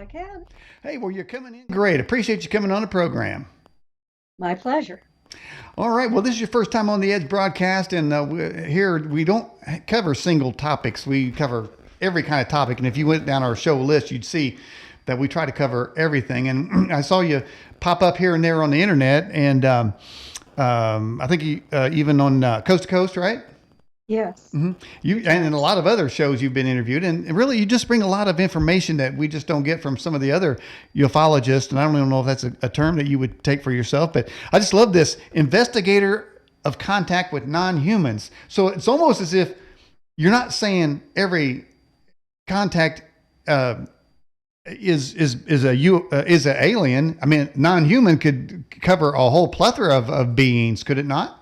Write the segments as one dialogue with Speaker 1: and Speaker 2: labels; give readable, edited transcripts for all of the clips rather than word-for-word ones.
Speaker 1: I can.
Speaker 2: Hey, well, you're coming in. Great. Appreciate you coming on the program.
Speaker 1: My pleasure.
Speaker 2: All right. Well, this is your first time on the Edge broadcast, and here we don't cover single topics. We cover every kind of topic. And if you went down our show list, you'd see that we try to cover everything. And I saw you pop up here and there on the internet, and I think you, even on Coast to Coast, right?
Speaker 1: Yes.
Speaker 2: You and in a lot of other shows you've been interviewed, and really you just bring a lot of information that we just don't get from some of the other ufologists. And I don't even know if that's a term that you would take for yourself, but I just love this investigator of contact with non-humans. So it's almost as if you're not saying every contact is an alien. I mean, non-human could cover a whole plethora of beings, could it not?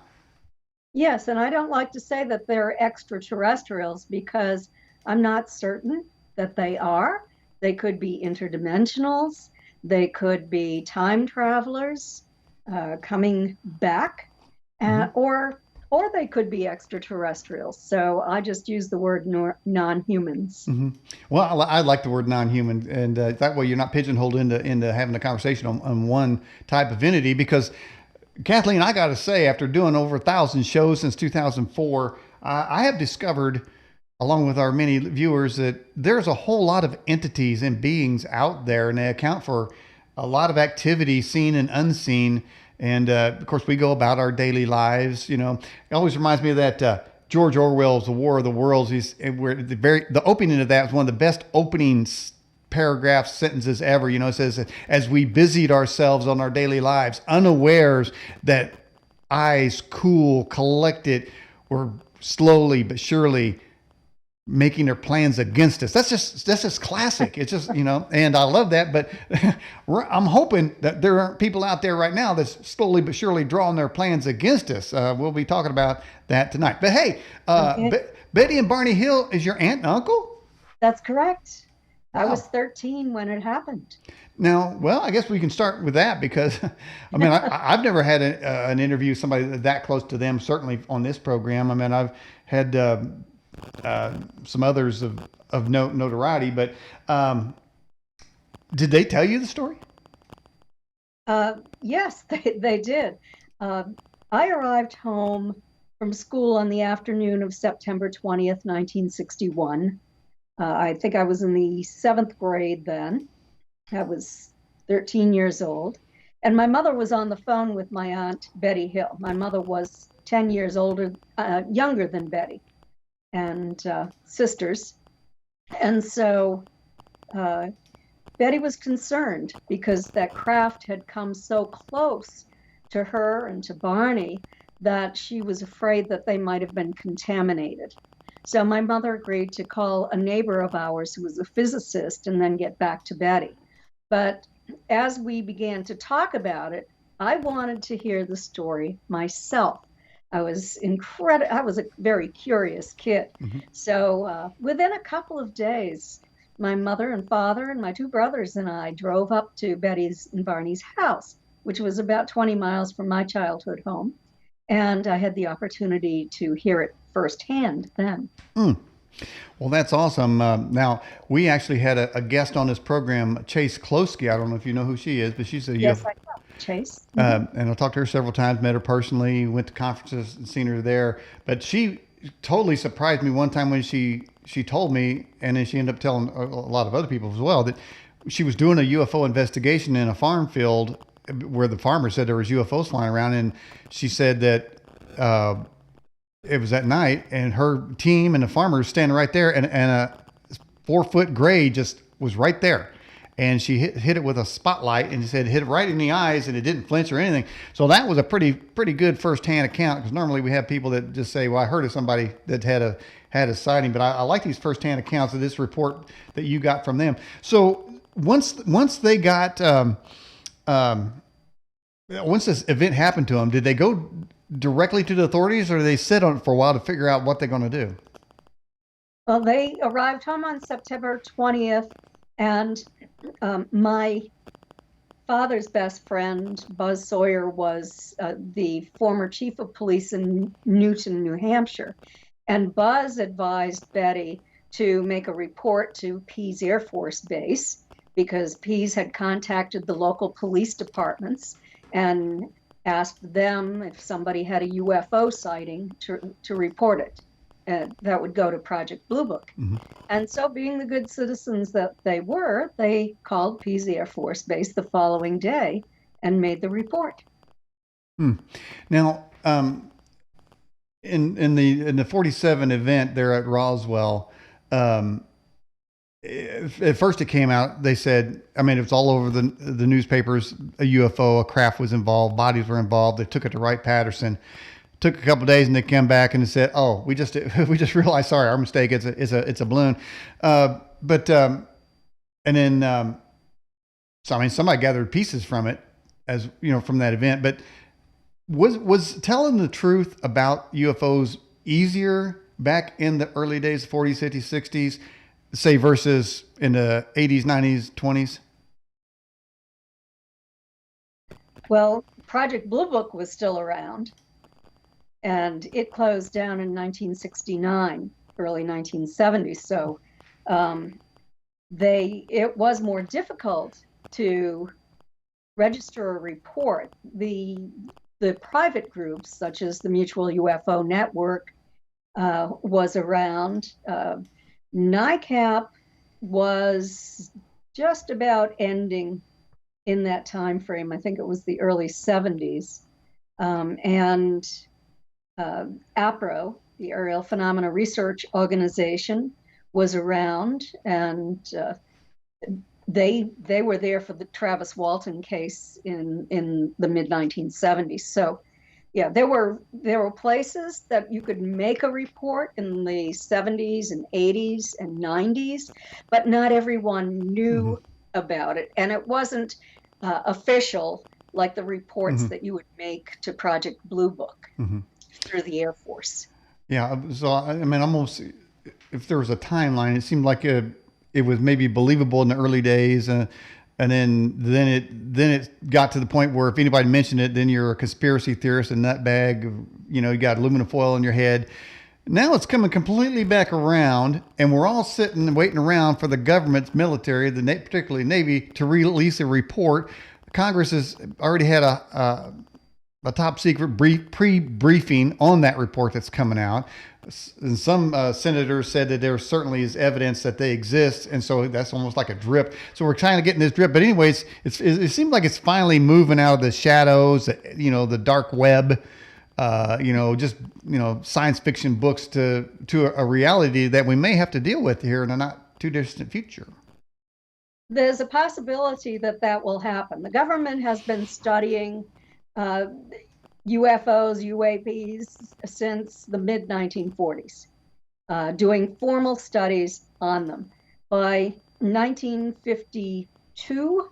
Speaker 1: Yes, and I don't like to say that they're extraterrestrials because I'm not certain that they are. They could be interdimensionals. They could be time travelers coming back, or they could be extraterrestrials. So I just use the word non-humans.
Speaker 2: Well, I like the word non-human, and that way you're not pigeonholed into having a conversation on one type of entity. Because Kathleen, I got to say, after doing over 1,000 shows since 2004, I have discovered, along with our many viewers, that there's a whole lot of entities and beings out there, and they account for a lot of activity, seen and unseen. And of course, we go about our daily lives. You know, it always reminds me of that George Orwell's *The War of the Worlds*. Where the opening of that was one of the best openings paragraph sentences ever. You know, it says, as we busied ourselves on our daily lives, unawares that eyes cool, collected, were slowly but surely making their plans against us. That's just classic. It's just, you know, and I love that. But I'm hoping that there aren't people out there right now that's slowly but surely drawing their plans against us. We'll be talking about that tonight. But hey,
Speaker 1: Okay.
Speaker 2: Betty and Barney Hill is your aunt and uncle?
Speaker 1: That's correct. I
Speaker 2: Wow.
Speaker 1: was 13 when it happened.
Speaker 2: Now, well, I guess we can start with that because, I mean, I've never had an interview with somebody that close to them. Certainly on this program. I mean, I've had some others of notoriety, but did they tell you the story?
Speaker 1: Yes, they did. I arrived home from school on the afternoon of September 20th, 1961. I think I was in the seventh grade then. I was 13 years old. And my mother was on the phone with my aunt, Betty Hill. My mother was 10 years younger than Betty, and sisters. And so Betty was concerned because that craft had come so close to her and to Barney that she was afraid that they might have been contaminated. So my mother agreed to call a neighbor of ours who was a physicist and then get back to Betty. But as we began to talk about it, I wanted to hear the story myself. I was a very curious kid. So within a couple of days, my mother and father and my two brothers and I drove up to Betty's and Barney's house, which was about 20 miles from my childhood home. And I had the opportunity to hear it firsthand then.
Speaker 2: Well, that's awesome. Now, we actually had a guest on this program, Chase Klosky. I don't know if you know who she is, but she's a
Speaker 1: Yes, I know. Chase.
Speaker 2: and I talked to her several times, met her personally, went to conferences and seen her there. But she totally surprised me one time when she told me, and then she ended up telling a lot of other people as well, that she was doing a UFO investigation in a farm field where the farmer said there was UFOs flying around, and she said that it was at night, and her team and the farmers standing right there, and a 4-foot gray just was right there. And she hit it with a spotlight, and she said hit it right in the eyes, and it didn't flinch or anything. So that was a pretty good firsthand account, because normally we have people that just say, well, I heard of somebody that had a sighting. But I like these firsthand accounts of this report that you got from them. So once they got once this event happened to them, did they go directly to the authorities, or did they sit on it for a while to figure out what they're going to do?
Speaker 1: Well, they arrived home on September 20th, and my father's best friend, Buzz Sawyer, was the former chief of police in Newton, New Hampshire. And Buzz advised Betty to make a report to Pease Air Force Base because Pease had contacted the local police departments and asked them if somebody had a UFO sighting to report it. That would go to Project Blue Book.
Speaker 2: Mm-hmm.
Speaker 1: And so, being the good citizens that they were, they called Pease Air Force Base the following day and made the report.
Speaker 2: Now, in the 47 event there at Roswell, at first it came out, they said, I mean, it was all over the newspapers, a UFO, a craft was involved, bodies were involved. They took it to Wright-Patterson. Took a couple of days and they came back and said, "Oh, we just realized, sorry, our mistake. It's a balloon." And then so I mean, somebody gathered pieces from it, as you know, from that event. But was telling the truth about UFOs easier back in the early days, 40s, 50s, 60s, say, versus in the 80s, 90s, 20s?
Speaker 1: Well, Project Blue Book was still around, and it closed down in 1969, early 1970s. So it was more difficult to register a report. The private groups, such as the Mutual UFO Network, was around. NICAP was just about ending in that time frame. I think it was the early 70s. And APRO, the Aerial Phenomena Research Organization, was around, and they were there for the Travis Walton case in the mid 1970s. So, yeah, there were places that you could make a report in the 70s and 80s and 90s, but not everyone knew about it, and it wasn't official like the reports that you would make to Project Blue Book through the Air Force.
Speaker 2: Yeah, so I mean, almost if there was a timeline, it seemed like it was maybe believable in the early days, and then it got to the point where if anybody mentioned it, then you're a conspiracy theorist, a nutbag. You know, you got aluminum foil in your head. Now it's coming completely back around, and we're all sitting and waiting around for the government's military, particularly Navy, to release a report. Congress has already had a top secret pre-briefing on that report that's coming out. And some senators said that there certainly is evidence that they exist, and so that's almost like a drip. So we're kind of getting this drip. But anyways, it seems like it's finally moving out of the shadows, the dark web, science fiction books to a reality that we may have to deal with here in a not too distant future.
Speaker 1: There's a possibility that will happen. The government has been studying UFOs, UAPs since the mid 1940s, doing formal studies on them. By 1952,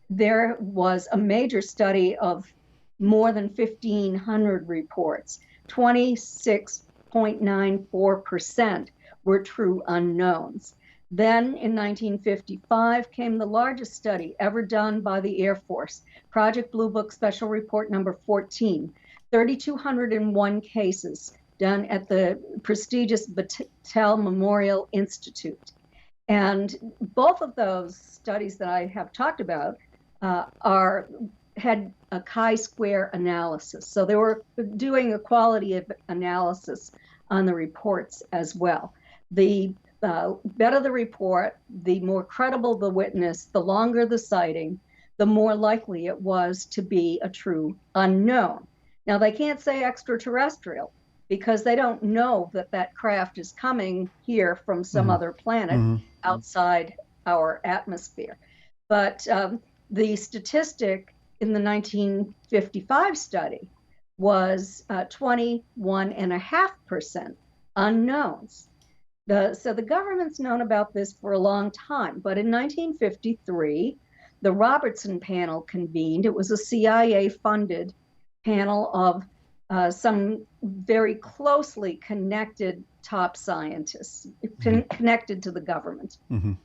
Speaker 1: there was a major study of more than 1,500 reports. 26.94% were true unknowns. Then in 1955 came the largest study ever done by the Air Force, Project Blue Book Special Report number 14, 3,201 cases done at the prestigious Battelle Memorial Institute. And both of those studies that I have talked about had a chi-square analysis. So they were doing a quality of analysis on the reports as well. The better the report, the more credible the witness, the longer the sighting, the more likely it was to be a true unknown. Now, they can't say extraterrestrial because they don't know that craft is coming here from some other planet outside our atmosphere. But the statistic in the 1955 study was 21.5% unknowns. So the government's known about this for a long time, but in 1953, the Robertson panel convened. It was a CIA-funded panel of some very closely connected top scientists, connected to the government. And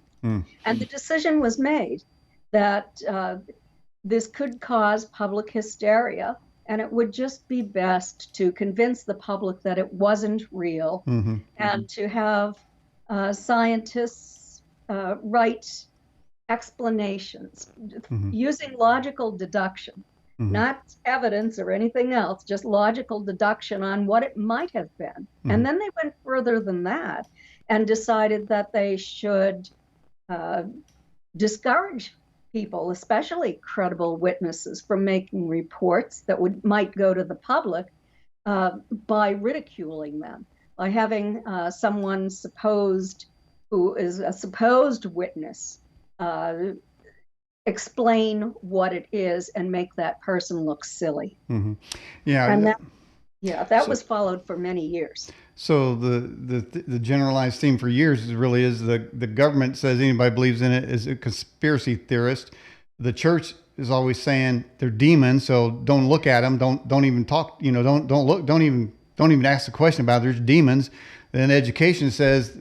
Speaker 1: the decision was made that this could cause public hysteria, and it would just be best to convince the public that it wasn't real, and to have scientists write explanations
Speaker 2: Mm-hmm.
Speaker 1: using logical deduction,
Speaker 2: Mm-hmm.
Speaker 1: not evidence or anything else, just logical deduction on what it might have been.
Speaker 2: Mm-hmm.
Speaker 1: And then they went further than that and decided that they should uh, discourage people, especially credible witnesses, from making reports that might go to the public by ridiculing them, by having someone supposed who is a supposed witness uh, explain what it is and make that person look silly.
Speaker 2: Mm-hmm. Yeah.
Speaker 1: And that, yeah, that
Speaker 2: So,
Speaker 1: was followed for many years.
Speaker 2: so the generalized theme for years really is the government says anybody believes in it is a conspiracy theorist. The church is always saying they're demons, so don't look at them. Don't even talk. Don't look. Don't even ask the question about it. There's demons. Then education says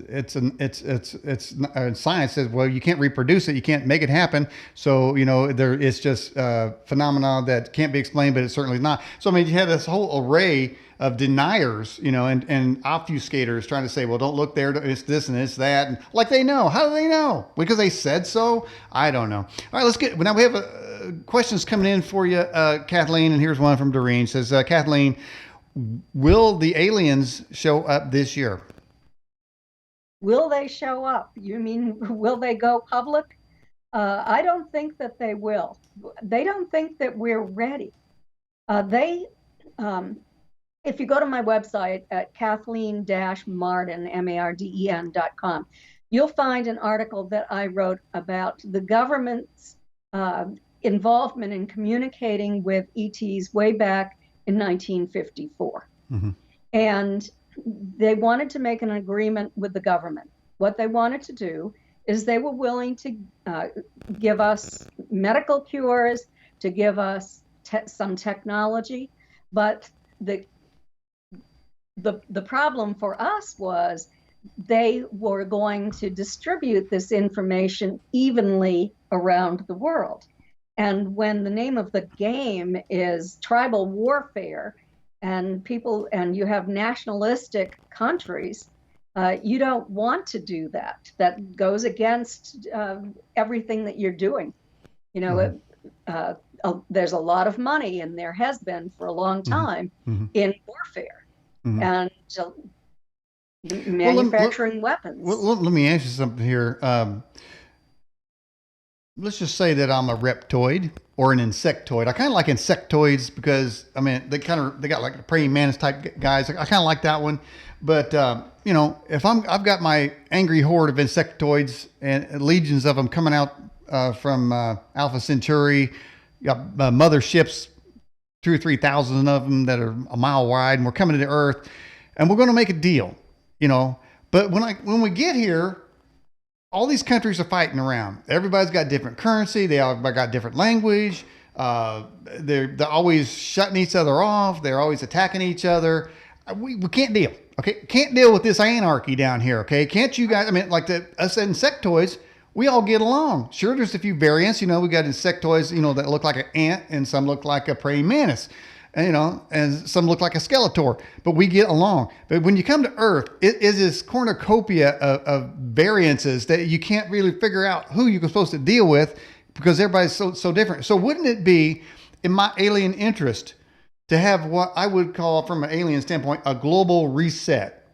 Speaker 2: science says, well, you can't reproduce it, you can't make it happen, so it's just phenomena that can't be explained, but it's certainly not. So I mean, you have this whole array of deniers, and obfuscators trying to say, well, don't look there, it's this and it's that, and like they know. How do they know? Because they said so? I don't know. All right, let's get now. We have questions coming in for you, Kathleen, and here's one from Doreen. It says, Kathleen, will the aliens show up this year?
Speaker 1: Will they show up? You mean, will they go public? I don't think that they will. They don't think that we're ready. If you go to my website at Kathleen-Marden, MARDEN.com, you'll find an article that I wrote about the government's involvement in communicating with ETs way back in 1954.
Speaker 2: Mm-hmm.
Speaker 1: And they wanted to make an agreement with the government. What they wanted to do is they were willing to give us medical cures, to give us some technology, but the problem for us was they were going to distribute this information evenly around the world. And when the name of the game is tribal warfare, and you have nationalistic countries, you don't want to do that. That goes against everything that you're doing. There's a lot of money, and there has been for a long time,
Speaker 2: mm-hmm.
Speaker 1: in warfare,
Speaker 2: mm-hmm.
Speaker 1: and manufacturing weapons.
Speaker 2: Let me ask you something here. Let's just say that I'm a reptoid or an insectoid. I kind of like insectoids because they got like the praying mantis type guys. I kind of like that one. But if I've got my angry horde of insectoids and legions of them coming out from Alpha Centauri, got motherships, 2,000 or 3,000 of them that are a mile wide, and we're coming to the Earth, and we're going to make a deal. But when we get here, all these countries are fighting around. Everybody's got different currency. They all got different language. They're always shutting each other off. They're always attacking each other. We can't deal. Okay, can't deal with this anarchy down here. Okay, can't you guys? Like us insectoids, we all get along. Sure, there's a few variants. We got insectoids, that look like an ant, and some look like a praying mantis. And some look like a Skeletor, but we get along. But when you come to Earth, it is this cornucopia of variances that you can't really figure out who you're supposed to deal with because everybody's so different. So wouldn't it be in my alien interest to have what I would call, from an alien standpoint, a global reset,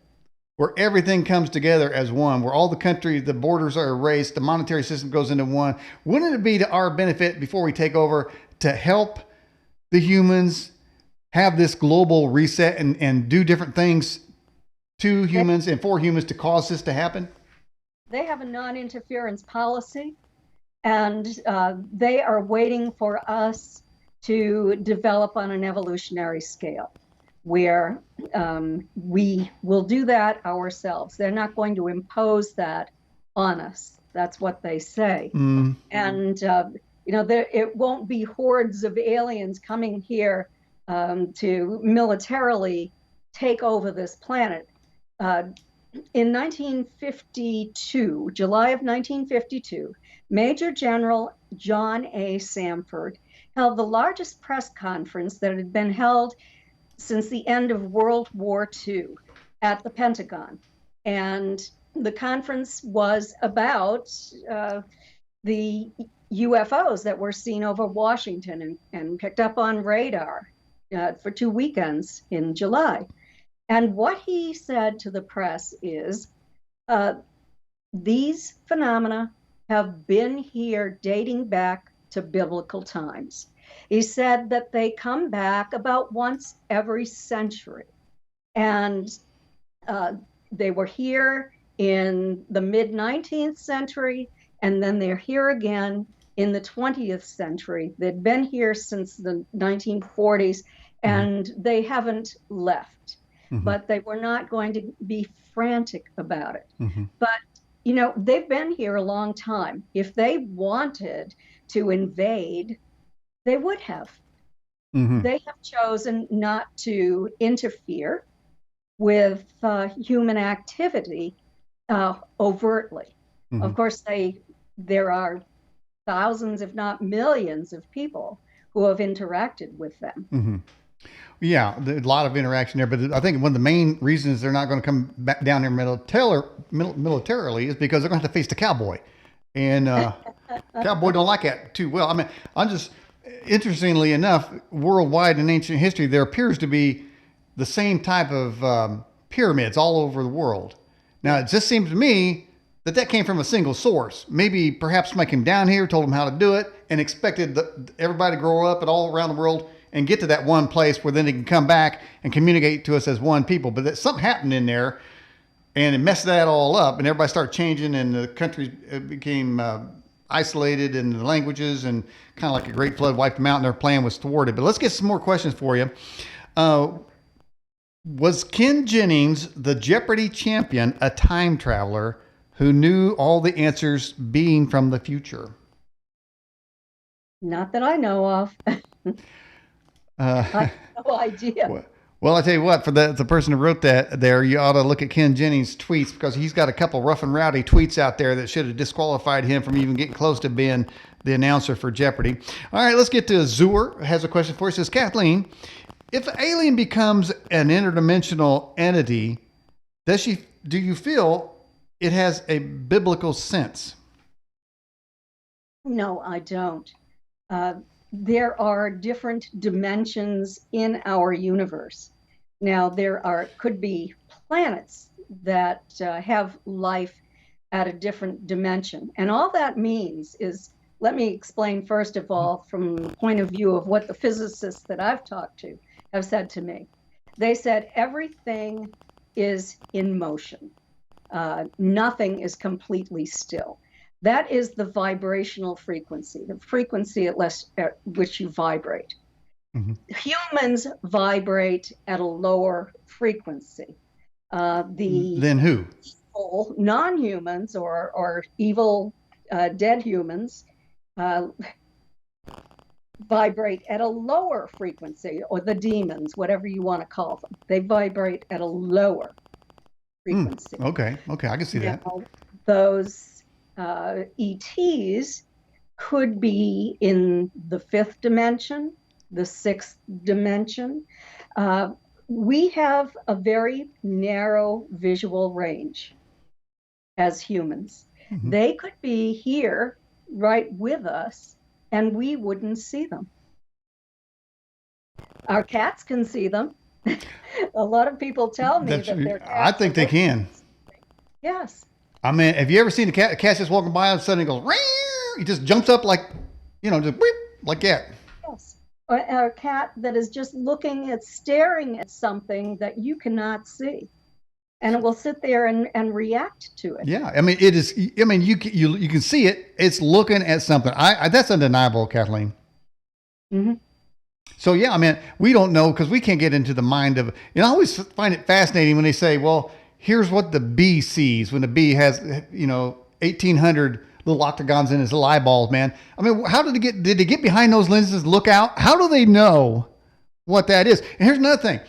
Speaker 2: where everything comes together as one, where all the countries, the borders are erased, the monetary system goes into one? Wouldn't it be to our benefit before we take over to help the humans have this global reset and do different things to humans and for humans to cause this to happen?
Speaker 1: They have a non-interference policy, and they are waiting for us to develop on an evolutionary scale where we will do that ourselves. They're not going to impose that on us. That's what they say.
Speaker 2: Mm.
Speaker 1: And, it won't be hordes of aliens coming here to militarily take over this planet. In 1952, July of 1952, Major General John A. Samford held the largest press conference that had been held since the end of World War II at the Pentagon. And the conference was about the UFOs that were seen over Washington and picked up on radar for 2 weekends in July. And what he said to the press is, these phenomena have been here dating back to biblical times. He said that they come back about once every century. And they were here in the mid-19th century, and then they're here again in the 20th century. They'd been here since the 1940s, and they haven't left. But they were not going to be frantic about it. But, you know, they've been here a long time. If they wanted to invade, they would have. They have chosen not to interfere with human activity overtly. Of course, there are thousands, if not millions, of people who have interacted with them.
Speaker 2: Yeah, there's a lot of interaction there, but I think one of the main reasons they're not going to come back down here militarily is because they're going to have to face the cowboy, and cowboy don't like that too well. I mean, interestingly enough, worldwide in ancient history, there appears to be the same type of pyramids all over the world. Now, it just seems to me that came from a single source. Maybe perhaps somebody came down here, told them how to do it, and expected everybody to grow up and all around the world and get to that one place where then they can come back and communicate to us as one people. But that something happened in there, and it messed that all up, and everybody started changing, and the countries became isolated, and the languages, and kind of like a great flood wiped them out, and their plan was thwarted. But let's get some more questions for you. Was Ken Jennings, the Jeopardy champion, a time traveler who knew all the answers, being from the future?
Speaker 1: Not that I know of. I have no idea.
Speaker 2: Well, I tell you what, for the person who wrote that there, you ought to look at Ken Jennings' tweets, because he's got a couple rough and rowdy tweets out there that should have disqualified him from even getting close to being the announcer for Jeopardy. All right, let's get to Zur. Has a question for us. It says, Kathleen, if an alien becomes an interdimensional entity, do you feel it has a biblical sense?
Speaker 1: No, I don't. There are different dimensions in our universe. Now, could be planets that have life at a different dimension. And all that means is, let me explain first of all from the point of view of what the physicists that I've talked to have said to me. They said everything is in motion. Nothing is completely still. That is the vibrational frequency, the frequency at which you vibrate. Humans vibrate at a lower frequency.
Speaker 2: Then who?
Speaker 1: Non-humans or evil dead humans vibrate at a lower frequency, or the demons, whatever you want to call them. They vibrate at a lower frequency.
Speaker 2: Okay, I can see that.
Speaker 1: Those ETs could be in the fifth dimension, the sixth dimension. We have a very narrow visual range as humans. They could be here right with us, and we wouldn't see them. Our cats can see them. A lot of people tell me that their cats,
Speaker 2: I think they can.
Speaker 1: Yes.
Speaker 2: I mean, have you ever seen a cat just walking by and suddenly goes, he just jumps up like, just like that?
Speaker 1: Yes. Or a cat that is just staring at something that you cannot see. And it will sit there and react to it.
Speaker 2: Yeah. I mean, it is, you can see it. It's looking at something. That's undeniable, Kathleen. So, yeah, I mean, we don't know, because we can't get into the mind of, I always find it fascinating when they say, well, here's what the bee sees when the bee has, 1,800 little octagons in his eyeballs, man. I mean, how did they get behind those lenses, look out? How do they know what that is? And here's another thing,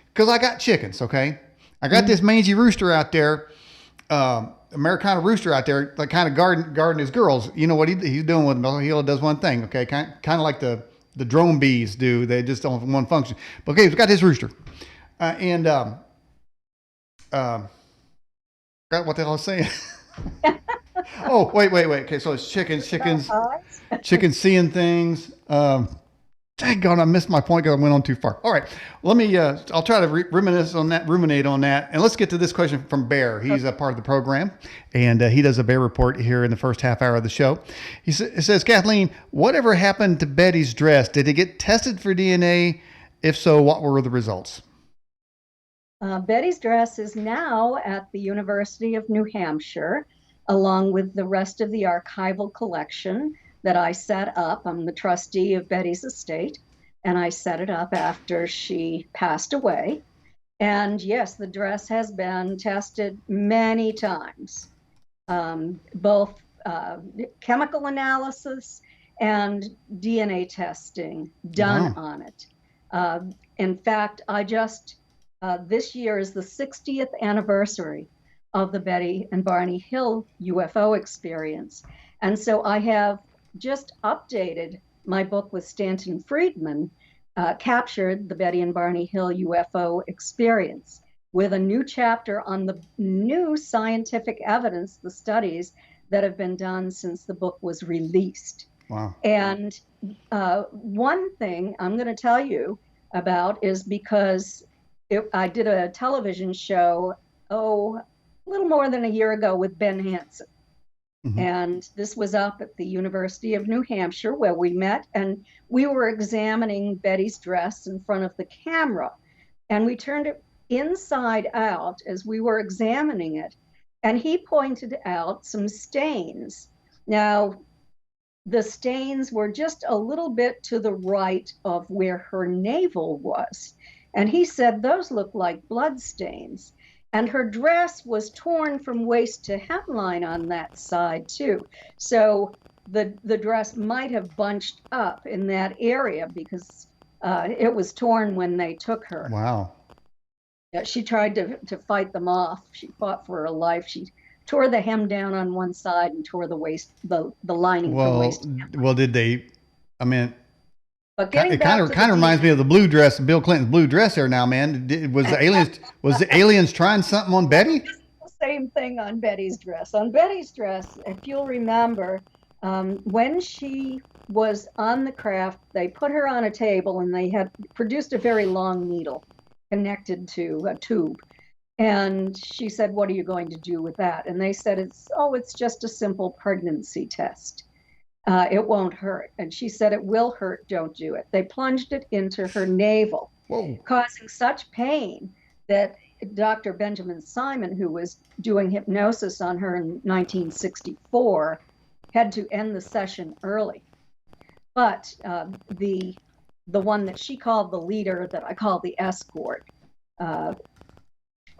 Speaker 2: because I got chickens, okay? I got this mangy rooster out there, Americana rooster out there, like kind of guarding his girls. You know what he's doing with them? He only does one thing, okay? Kind of like the drone bees do. They just don't have one function. But okay, we've got this rooster. Forgot what the hell I was saying. Oh, wait. Okay, so it's
Speaker 1: About eyes?
Speaker 2: chickens seeing things. Dang God, I missed my point because I went on too far. All right, let me. I'll try to ruminate on that, and let's get to this question from Bear. He's a part of the program, and he does a Bear report here in the first half hour of the show. It says, Kathleen, whatever happened to Betty's dress? Did it get tested for DNA? If so, what were the results?
Speaker 1: Betty's dress is now at the University of New Hampshire, along with the rest of the archival collection that I set up. I'm the trustee of Betty's estate, and I set it up after she passed away. And yes, the dress has been tested many times, both chemical analysis and DNA testing done on it. In fact, this year is the 60th anniversary of the Betty and Barney Hill UFO experience. And so I have just updated my book with Stanton Friedman, captured the Betty and Barney Hill UFO experience, with a new chapter on the new scientific evidence, the studies that have been done since the book was released.
Speaker 2: Wow.
Speaker 1: And one thing I'm going to tell you about is because I did a television show, a little more than a year ago with Ben Hansen. Mm-hmm. And this was up at the University of New Hampshire where we met, and we were examining Betty's dress in front of the camera. And we turned it inside out as we were examining it, and he pointed out some stains. Now, the stains were just a little bit to the right of where her navel was. And he said those look like blood stains. And her dress was torn from waist to hemline on that side too. So the dress might have bunched up in that area because it was torn when they took her.
Speaker 2: Wow.
Speaker 1: She tried to fight them off. She fought for her life. She tore the hem down on one side and tore the waist, the lining from waist to hemline.
Speaker 2: Well, did they? I mean,
Speaker 1: but
Speaker 2: it kind of reminds me of the blue dress, Bill Clinton's blue dress there now, man. Was the aliens trying something on Betty?
Speaker 1: The same thing on Betty's dress. On Betty's dress, if you'll remember, when she was on the craft, they put her on a table and they had produced a very long needle connected to a tube. And she said, "What are you going to do with that?" And they said, it's just a simple pregnancy test. It won't hurt. And she said, "It will hurt, don't do it." They plunged it into her navel, causing such pain that Dr. Benjamin Simon, who was doing hypnosis on her in 1964, had to end the session early. But the one that she called the leader, that I call the escort,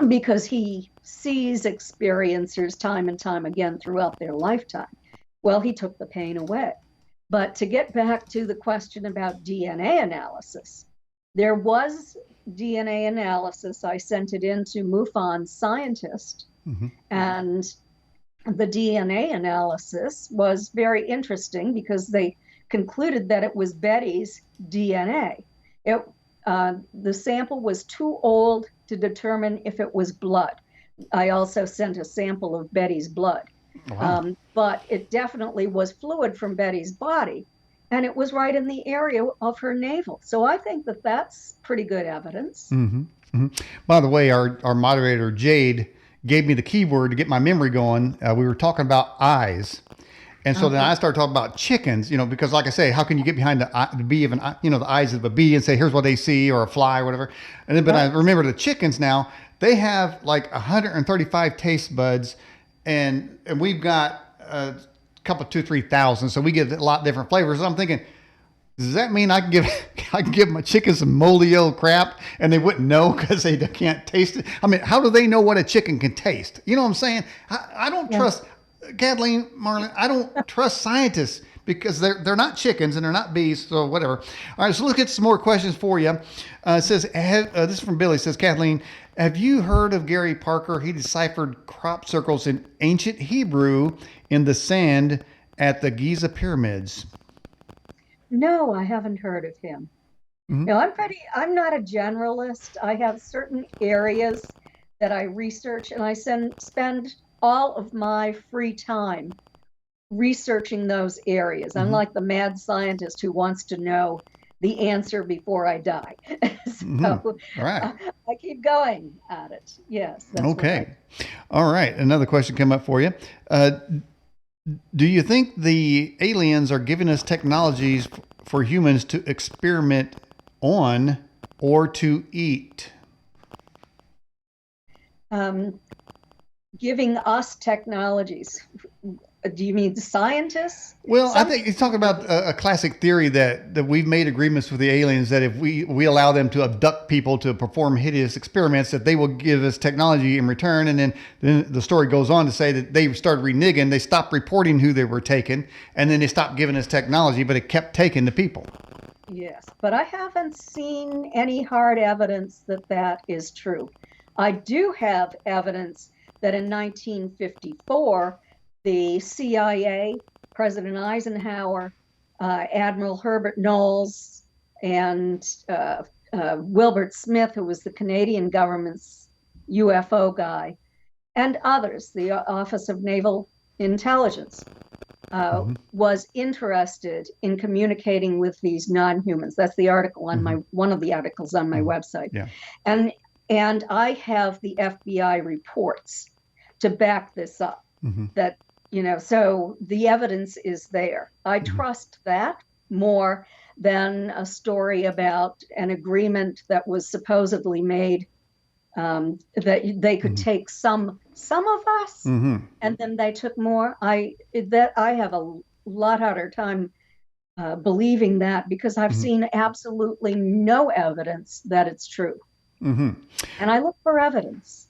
Speaker 1: because he sees experiencers time and time again throughout their lifetime. Well, he took the pain away. But to get back to the question about DNA analysis, there was DNA analysis. I sent it in to MUFON's scientist, and the DNA analysis was very interesting because they concluded that it was Betty's DNA. The sample was too old to determine if it was blood. I also sent a sample of Betty's blood. Wow. But it definitely was fluid from Betty's body, and it was right in the area of her navel. So I think that that's pretty good evidence.
Speaker 2: By the way, our moderator, Jade, gave me the keyword to get my memory going. We were talking about eyes. And so then I started talking about chickens, because like I say, how can you get behind the bee of the eyes of a bee and say, here's what they see, or a fly or whatever. And then, but I remember the chickens now, they have like 135 taste buds, and we've got a couple, 2,000-3,000. So we get a lot of different flavors. So I'm thinking, does that mean I can give my chickens some moldy old crap and they wouldn't know because they can't taste it? I mean, how do they know what a chicken can taste? You know what I'm saying? I don't trust, Kathleen Marden, I don't trust scientists because they're not chickens and they're not bees, so whatever. All right, so let's get some more questions for you. It says, this is from Billy. It says, Kathleen, have you heard of Gary Parker? He deciphered crop circles in ancient Hebrew in the sand at the Giza pyramids.
Speaker 1: No, I haven't heard of him. No, I'm not a generalist. I have certain areas that I research, and I spend all of my free time researching those areas. I'm like the mad scientist who wants to know the answer before I die. So
Speaker 2: All right.
Speaker 1: I keep going at it. Yes, that's
Speaker 2: Okay. All right. Another question came up for you. Do you think the aliens are giving us technologies for humans to experiment on or to eat?
Speaker 1: Giving us technologies. Do you mean scientists?
Speaker 2: Well, I think he's talking about a classic theory that we've made agreements with the aliens that if we allow them to abduct people to perform hideous experiments, that they will give us technology in return. And then the story goes on to say that they started reneging. They stopped reporting who they were taking, and then they stopped giving us technology, but it kept taking the people.
Speaker 1: Yes, but I haven't seen any hard evidence that that is true. I do have evidence that in 1954, the CIA, President Eisenhower, Admiral Herbert Knowles, and Wilbert Smith, who was the Canadian government's UFO guy, and others, the Office of Naval Intelligence, was interested in communicating with these non-humans. That's the article on one of the articles on my website.
Speaker 2: Yeah.
Speaker 1: And I have the FBI reports to back this up. That, so the evidence is there. I trust that more than a story about an agreement that was supposedly made, that they could take some of us, and then they took more. I have a lot harder time believing that, because I've seen absolutely no evidence that it's true. And I look for evidence.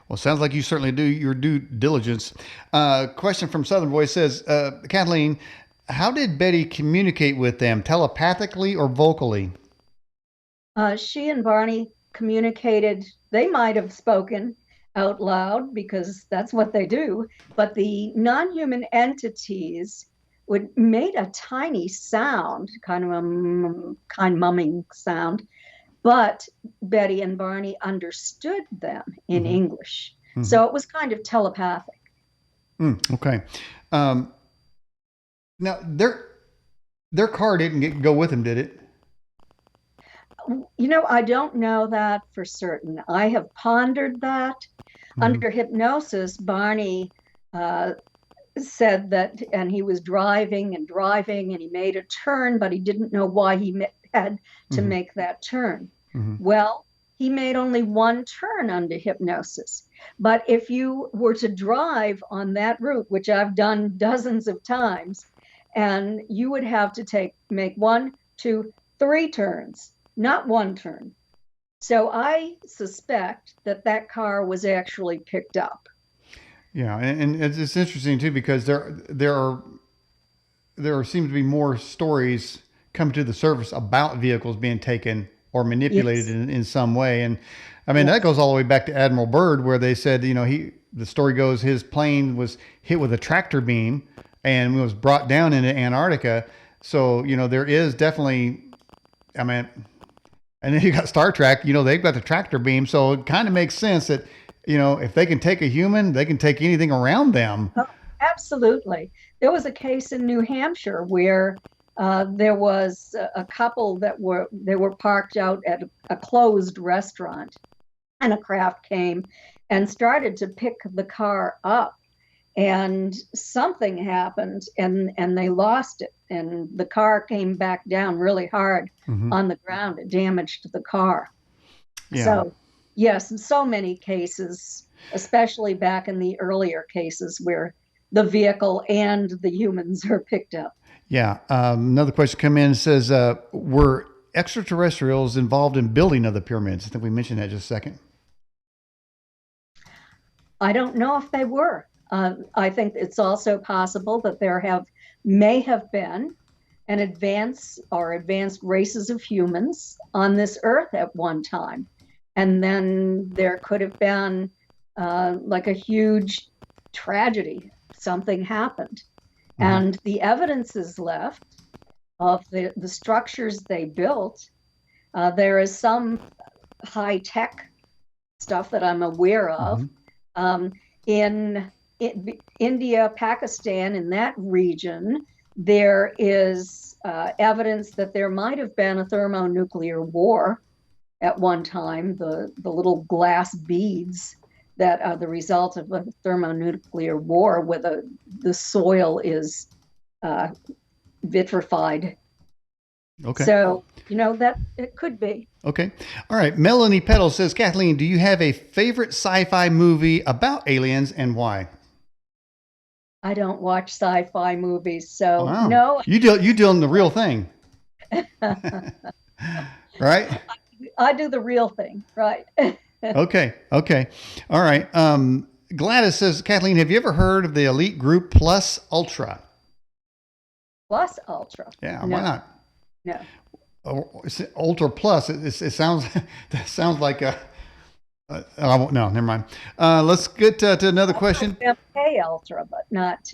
Speaker 2: Well, sounds like you certainly do your due diligence. Question from Southern Boy says, Kathleen, how did Betty communicate with them, telepathically or vocally?
Speaker 1: She and Barney communicated. They might have spoken out loud because that's what they do, but the non-human entities made a tiny sound, kind of a mumming sound, but Betty and Barney understood them in English. So it was kind of telepathic.
Speaker 2: Okay. Now, their car didn't go with them, did it?
Speaker 1: I don't know that for certain. I have pondered that. Under hypnosis, Barney said that, and he was driving, and he made a turn, but he didn't know why he had to make that turn. Well, he made only one turn under hypnosis. But if you were to drive on that route, which I've done dozens of times, and you would have to make 1, 2, 3 turns, not one turn. So I suspect that car was actually picked up.
Speaker 2: Yeah, and it's interesting too, because there seem to be more stories coming to the surface about vehicles being taken or manipulated in some way. And I mean, that goes all the way back to Admiral Byrd, where they said, the story goes, his plane was hit with a tractor beam and was brought down into Antarctica. So, there is definitely, I mean, and then you got Star Trek, they've got the tractor beam. So it kind of makes sense that, if they can take a human, they can take anything around them.
Speaker 1: Oh, absolutely. There was a case in New Hampshire where there was a couple that were parked out at a closed restaurant, and a craft came and started to pick the car up, and something happened, and they lost it, and the car came back down really hard on the ground. It damaged the car.
Speaker 2: Yeah.
Speaker 1: So yes, in so many cases, especially back in the earlier cases where the vehicle and the humans are picked up.
Speaker 2: Yeah. Another question come in, says, were extraterrestrials involved in building of the pyramids? I think we mentioned that just a second.
Speaker 1: I don't know if they were. I think it's also possible that there may have been an advanced races of humans on this earth at one time. And then there could have been like a huge tragedy. Something happened. And the evidence is left of the structures they built. There is some high-tech stuff that I'm aware of. in India, Pakistan, in that region, there is evidence that there might have been a thermonuclear war at one time. The little glass beads that are the result of a thermonuclear war, where the soil is vitrified.
Speaker 2: Okay.
Speaker 1: So, that it could be.
Speaker 2: Okay. All right. Melanie Petal says, Kathleen, do you have a favorite sci-fi movie about aliens and why?
Speaker 1: I don't watch sci-fi movies, so
Speaker 2: Wow.
Speaker 1: no.
Speaker 2: You deal in the real thing, right?
Speaker 1: I do the real thing, right?
Speaker 2: Okay. Okay. All right. Gladys says, Kathleen, have you ever heard of the elite group Plus Ultra?
Speaker 1: Plus Ultra.
Speaker 2: Yeah.
Speaker 1: No,
Speaker 2: Why not?
Speaker 1: no.
Speaker 2: Ultra Plus. It sounds that sounds like a. I won't. No, never mind. Let's get to another question.
Speaker 1: MK Ultra, but not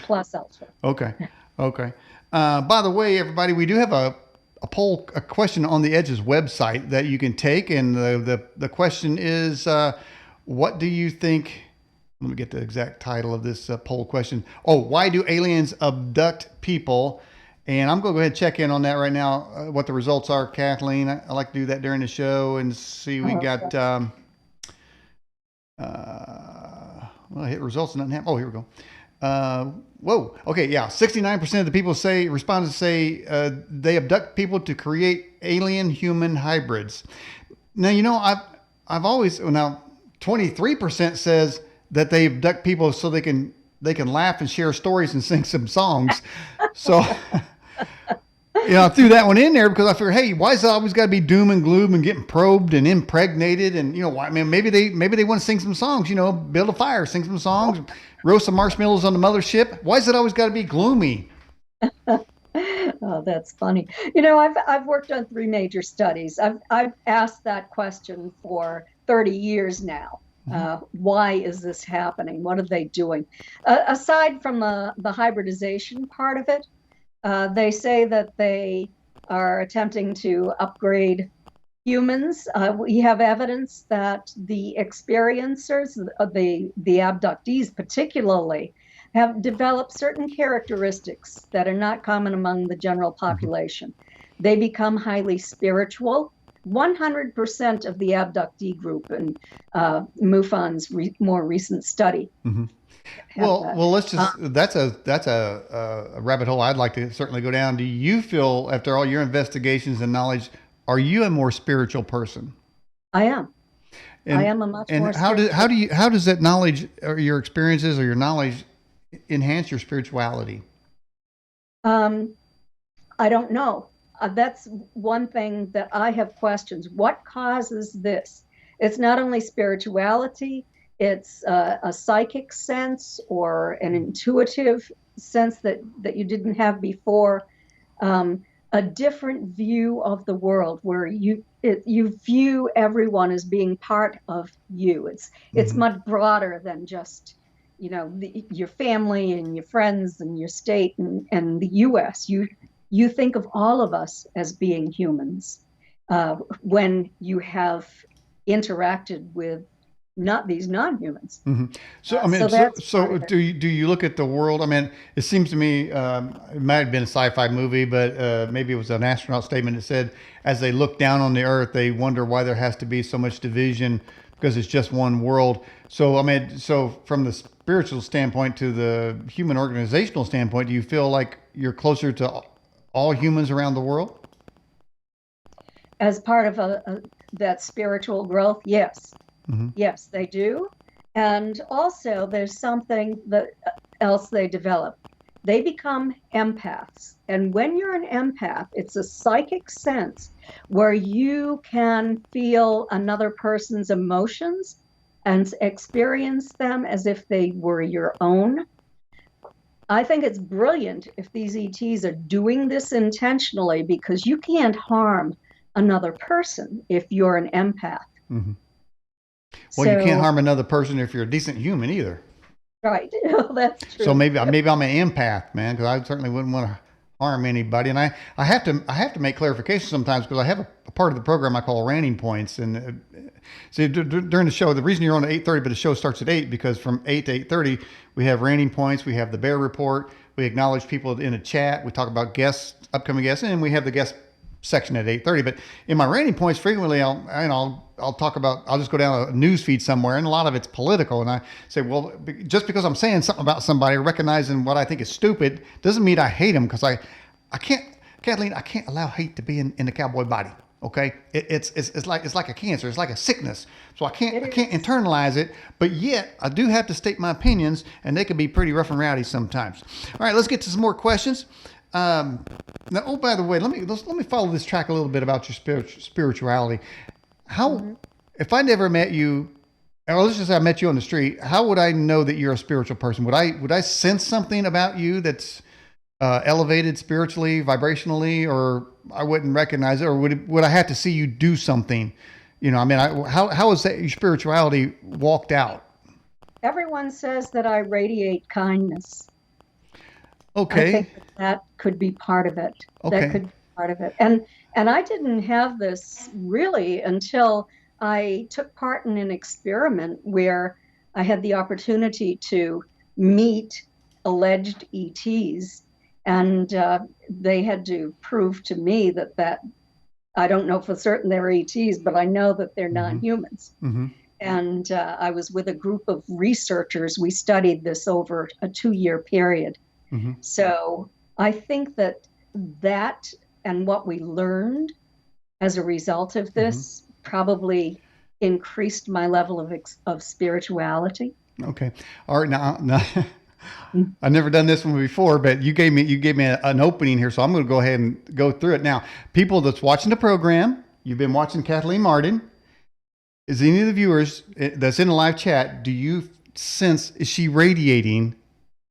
Speaker 1: Plus Ultra.
Speaker 2: Okay. Okay. By the way, everybody, we do have a a question on the Edge's website that you can take, and the question is, what do you think? Let me get the exact title of this poll question. Oh, why do aliens abduct people? And I'm going to go ahead and check in on that right now. What the results are, Kathleen. I like to do that during the show and see. We got. Well, I hit results and nothing happened. Oh, here we go. Whoa. Okay. Yeah. 69% of the people respondents say they abduct people to create alien human hybrids. Now, I've always, well, now 23% says that they abduct people so they can laugh and share stories and sing some songs. So, I threw that one in there because I figured, hey, why is it always got to be doom and gloom and getting probed and impregnated? And why? I mean, maybe they want to sing some songs. Build a fire, sing some songs, roast some marshmallows on the mothership. Why is it always got to be gloomy?
Speaker 1: Oh, that's funny. I've worked on three major studies. I've asked that question for 30 years now. Why is this happening? What are they doing? Aside from the hybridization part of it, they say that they are attempting to upgrade humans. We have evidence that the experiencers, the abductees particularly, have developed certain characteristics that are not common among the general population. They become highly spiritual. 100% of the abductee group in MUFON's more recent study.
Speaker 2: Well, let's just that's a rabbit hole I'd like to certainly go down. Do you feel, after all your investigations and knowledge, are you a more spiritual person?
Speaker 1: I am.
Speaker 2: And,
Speaker 1: I am a much
Speaker 2: and
Speaker 1: more.
Speaker 2: how does that knowledge or your experiences or your knowledge enhance your spirituality?
Speaker 1: I don't know. That's one thing that I have questions. What causes this? It's not only spirituality, it's a psychic sense or an intuitive sense that you didn't have before, a different view of the world where you view everyone as being part of you. It's much broader than just your family and your friends and your state and the U.S. You think of all of us as being humans when you have interacted with these non-humans.
Speaker 2: So I mean, so do you look at the world? I mean, it seems to me it might have been a sci-fi movie, but maybe it was an astronaut statement that said, as they look down on the Earth, they wonder why there has to be so much division because it's just one world. So I mean, so from the spiritual standpoint to the human organizational standpoint, do you feel like you're closer to all humans around the world?
Speaker 1: As part of that spiritual growth, yes. Yes, they do. And also, there's something else they develop. They become empaths. And when you're an empath, it's a psychic sense where you can feel another person's emotions and experience them as if they were your own. I think it's brilliant if these ETs are doing this intentionally, because you can't harm another person if you're an empath.
Speaker 2: Well, you can't harm another person if you're a decent human either.
Speaker 1: Right. That's true.
Speaker 2: So maybe I'm an empath, man, because I certainly wouldn't want to harm anybody. And I have to make clarification sometimes because I have a part of the program I call ranting points. And see, during the show, the reason you're on at 8:30, but the show starts at 8 because from 8 to 8:30 we have ranting points. We have the bear report. We acknowledge people in a chat. We talk about guests, upcoming guests, and we have the guest section at 8:30. But in my ranting points, frequently I'll talk about, I'll just go down a news feed somewhere, and a lot of it's political. And I say, well, just because I'm saying something about somebody, recognizing what I think is stupid, doesn't mean I hate them, because I can't, Kathleen, I can't allow hate to be in the cowboy body. Okay, it's like a cancer. It's like a sickness. So I can't internalize it, but yet I do have to state my opinions, and they can be pretty rough and rowdy sometimes. All right, let's get to some more questions. Now, oh, by the way, let me follow this track a little bit about your spirituality. How, if I never met you, or let's just say I met you on the street, how would I know that you're a spiritual person? Would I sense something about you that's elevated spiritually, vibrationally, or I wouldn't recognize it, or would I have to see you do something? You know, I mean, how is that your spirituality walked out?
Speaker 1: Everyone says that I radiate kindness.
Speaker 2: Okay.
Speaker 1: I think that could be part of it.
Speaker 2: Okay.
Speaker 1: That could be part of it. And I didn't have this really until I took part in an experiment where I had the opportunity to meet alleged ETs, and they had to prove to me that I don't know for certain they're ETs, but I know that they're non-humans. And I was with a group of researchers. We studied this over a 2-year period. So I think that and what we learned as a result of this probably increased my level of spirituality.
Speaker 2: Okay. All right. Now I've never done this one before, but you gave me an opening here, so I'm going to go ahead and go through it. Now, people that's watching the program, you've been watching Kathleen Marden. Is any of the viewers that's in the live chat, do you sense, is she radiating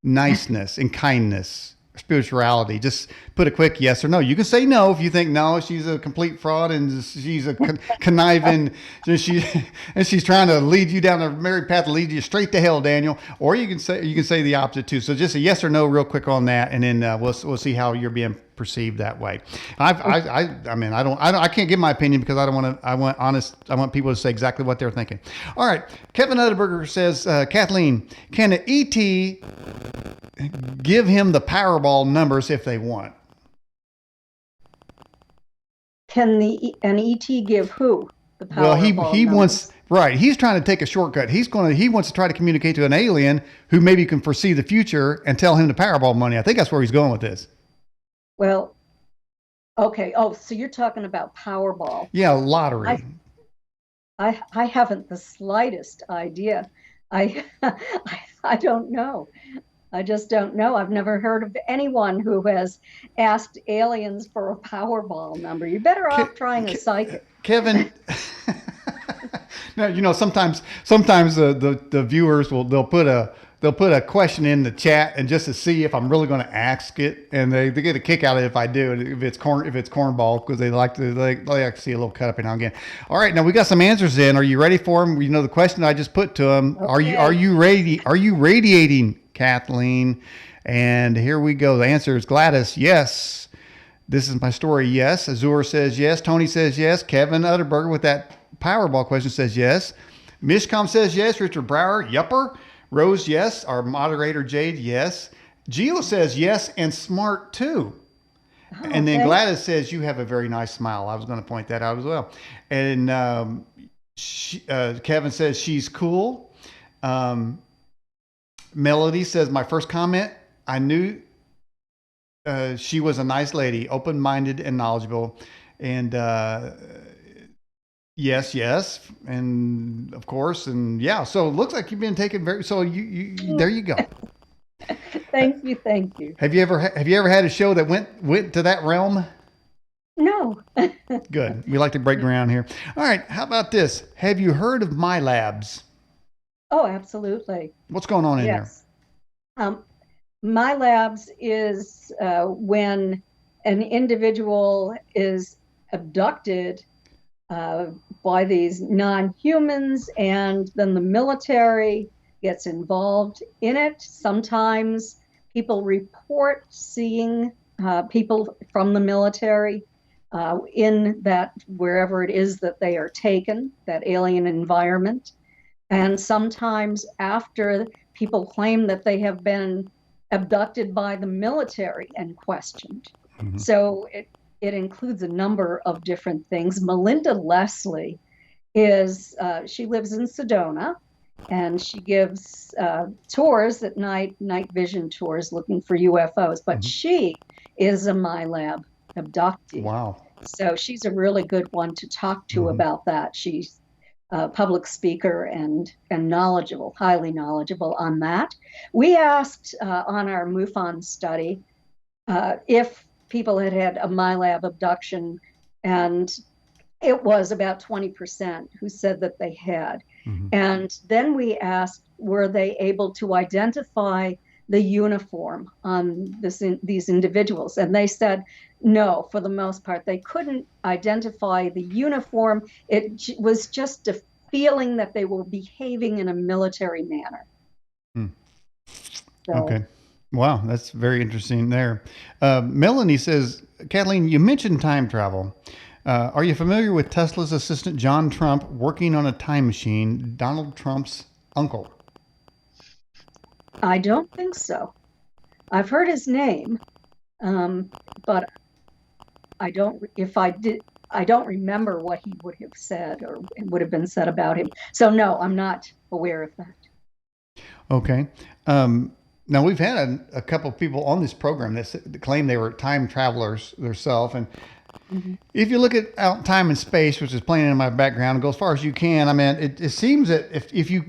Speaker 2: niceness and kindness, spirituality? Just put a quick yes or no. You can say no if you think no, she's a complete fraud and she's a conniving, and she's trying to lead you down the merry path to lead you straight to hell, Daniel. Or you can say the opposite too. So just a yes or no real quick on that, and then we'll see how you're being perceived that way. I mean, I can't give my opinion because I want people to say exactly what they're thinking. All right. Kevin Utterberger says, Kathleen, can an ET give him the Powerball numbers if they want?
Speaker 1: Can an ET give who the Powerball
Speaker 2: Well, he
Speaker 1: numbers?
Speaker 2: wants, right. He's trying to take a shortcut. He wants to try to communicate to an alien who maybe can foresee the future and tell him the Powerball money. I think that's where he's going with this.
Speaker 1: Well, okay. Oh, so you're talking about Powerball.
Speaker 2: Yeah, lottery.
Speaker 1: I haven't the slightest idea. I don't know. I just don't know. I've never heard of anyone who has asked aliens for a Powerball number. You're better off trying a psychic.
Speaker 2: Kevin, now, you know, sometimes the viewers they'll put a question in the chat, and just to see if I'm really going to ask it, and they get a kick out of it if I do, if it's cornball, because they like to see a little cut up and down again. All right, now we got some answers in. Are you ready for them? You know the question I just put to them. Okay. Are you radiating, Kathleen? And here we go. The answer is Gladys, yes. This is my story, yes. Azur says yes. Tony says yes. Kevin Utterberger with that Powerball question says yes. Mishcom says yes. Richard Brower, yupper. Rose, yes. Our moderator, Jade, yes. Gila says yes, and smart too. Oh, and then Gladys says, you have a very nice smile. I was going to point that out as well. And Kevin says she's cool. Melody says, my first comment, I knew she was a nice lady, open-minded and knowledgeable. And yes, and of course, and yeah. So it looks like you've been taken very. So you there you go.
Speaker 1: Thank you.
Speaker 2: Have you ever had a show that went to that realm?
Speaker 1: No.
Speaker 2: Good. We like to break ground here. All right. How about this? Have you heard of My Labs?
Speaker 1: Oh, absolutely.
Speaker 2: What's going on in there?
Speaker 1: My Labs is when an individual is abducted by these non-humans, and then the military gets involved in it. Sometimes people report seeing people from the military in that wherever it is that they are taken, that alien environment. And sometimes after people claim that they have been abducted by the military and questioned.
Speaker 2: Mhm.
Speaker 1: So it includes a number of different things. Melinda Leslie she lives in Sedona, and she gives tours at night vision tours looking for UFOs, but
Speaker 2: Mhm.
Speaker 1: she is a MyLab abductee.
Speaker 2: Wow.
Speaker 1: So she's a really good one to talk to
Speaker 2: Mhm.
Speaker 1: about that. She's a public speaker and knowledgeable, highly knowledgeable on that. We asked on our MUFON study if people had had a MyLab abduction, and it was about 20% who said that they had.
Speaker 2: Mhm.
Speaker 1: And then we asked, were they able to identify the uniform on these individuals? And they said, no, for the most part, they couldn't identify the uniform. It was just a feeling that they were behaving in a military manner.
Speaker 2: Hmm.
Speaker 1: So
Speaker 2: Okay. Wow, that's very interesting there. Melanie says, Kathleen, you mentioned time travel. Are you familiar with Tesla's assistant, John Trump, working on a time machine, Donald Trump's uncle?
Speaker 1: I don't think so. I've heard his name, um, but I don't, if I did, I don't remember what he would have said or would have been said about him. So no, I'm not aware of that.
Speaker 2: Okay. Um, Now, we've had a couple of people on this program that claim they were time travelers themselves. And
Speaker 1: Mhm.
Speaker 2: if you look at out time and space, which is playing in my background, go as far as you can. I mean, it seems that if you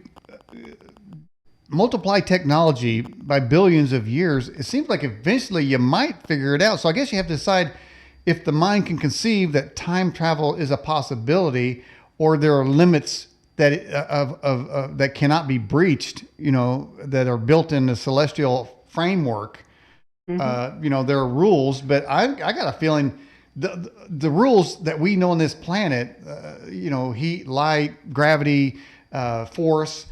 Speaker 2: multiply technology by billions of years, it seems like eventually you might figure it out. So I guess you have to decide if the mind can conceive that time travel is a possibility, or there are limits that that cannot be breached. You know, that are built in the celestial framework.
Speaker 1: Mhm.
Speaker 2: There are rules, but I got a feeling the rules that we know on this planet, heat, light, gravity, force,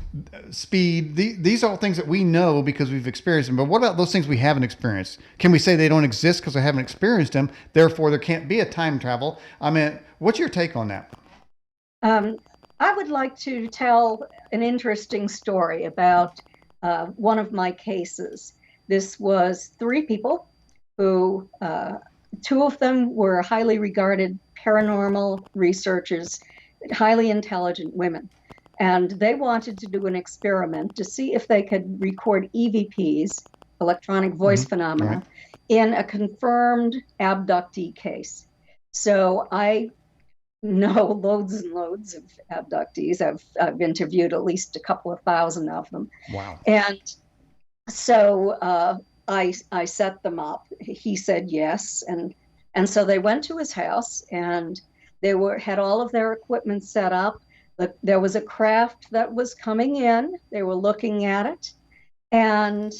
Speaker 2: speed, these are all things that we know because we've experienced them. But what about those things we haven't experienced? Can we say they don't exist because we haven't experienced them? Therefore, there can't be a time travel. I mean, what's your take on that?
Speaker 1: Um, I would like to tell an interesting story about one of my cases. This was three people who, two of them were highly regarded paranormal researchers, highly intelligent women. And they wanted to do an experiment to see if they could record EVPs, electronic voice
Speaker 2: Right.
Speaker 1: phenomena, in a confirmed abductee case. So I know loads and loads of abductees. I've interviewed at least a couple of thousand of them,
Speaker 2: Wow.
Speaker 1: and so I set them up. He said yes, and so they went to his house, and they had all of their equipment set up. There was a craft that was coming in. They were looking at it, and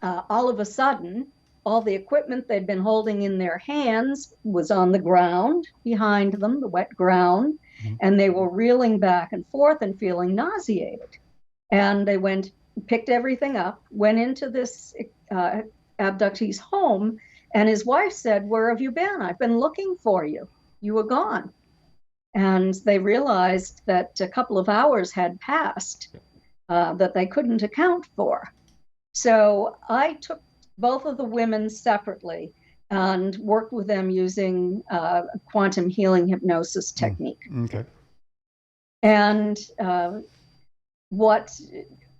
Speaker 1: all of a sudden, all the equipment they'd been holding in their hands was on the ground behind them, the wet ground,
Speaker 2: Mhm.
Speaker 1: and they were reeling back and forth and feeling nauseated. And they picked everything up, went into this abductee's home, and his wife said, "Where have you been? I've been looking for you. You were gone." And they realized that a couple of hours had passed that they couldn't account for. So I took both of the women separately and worked with them using quantum healing hypnosis
Speaker 2: Mm.
Speaker 1: technique.
Speaker 2: Okay.
Speaker 1: And what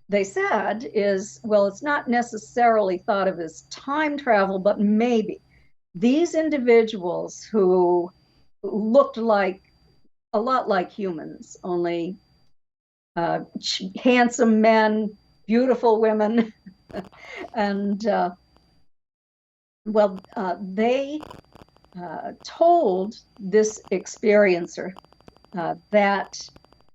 Speaker 1: they said is, well, it's not necessarily thought of as time travel, but maybe these individuals who looked like a lot like humans, only handsome men, beautiful women, and they told this experiencer that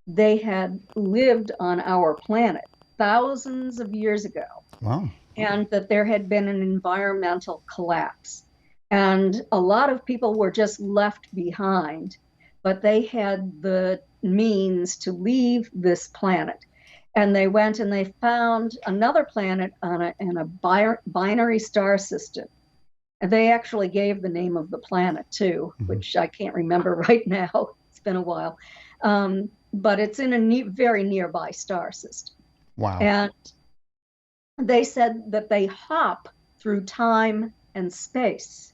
Speaker 1: they had lived on our planet thousands of years ago,
Speaker 2: Wow.
Speaker 1: and that there had been an environmental collapse. And a lot of people were just left behind, but they had the means to leave this planet. And they went and they found another planet in a binary star system. And they actually gave the name of the planet too, which I can't remember right now. It's been a while. But it's in a very nearby star system.
Speaker 2: Wow.
Speaker 1: And they said that they hop through time and space,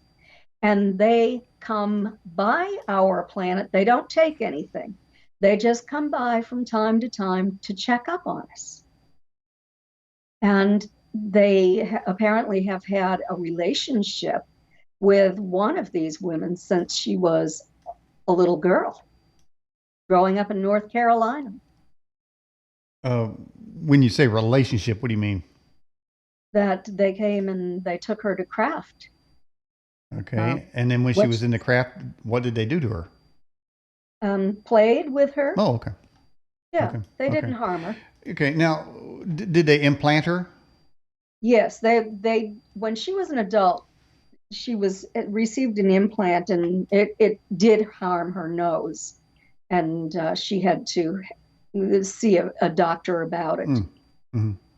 Speaker 1: and they come by our planet. They don't take anything. They just come by from time to time to check up on us. And they apparently have had a relationship with one of these women since she was a little girl growing up in North Carolina.
Speaker 2: When you say relationship, what do you mean?
Speaker 1: That they came and they took her to craft.
Speaker 2: Okay. And then when she was in the craft, what did they do to her?
Speaker 1: Played with her.
Speaker 2: Oh, okay.
Speaker 1: Yeah,
Speaker 2: okay.
Speaker 1: they didn't harm her.
Speaker 2: Okay. Now, did they implant her?
Speaker 1: Yes, they when she was an adult, she received an implant, and it did harm her nose, and she had to see a doctor about it.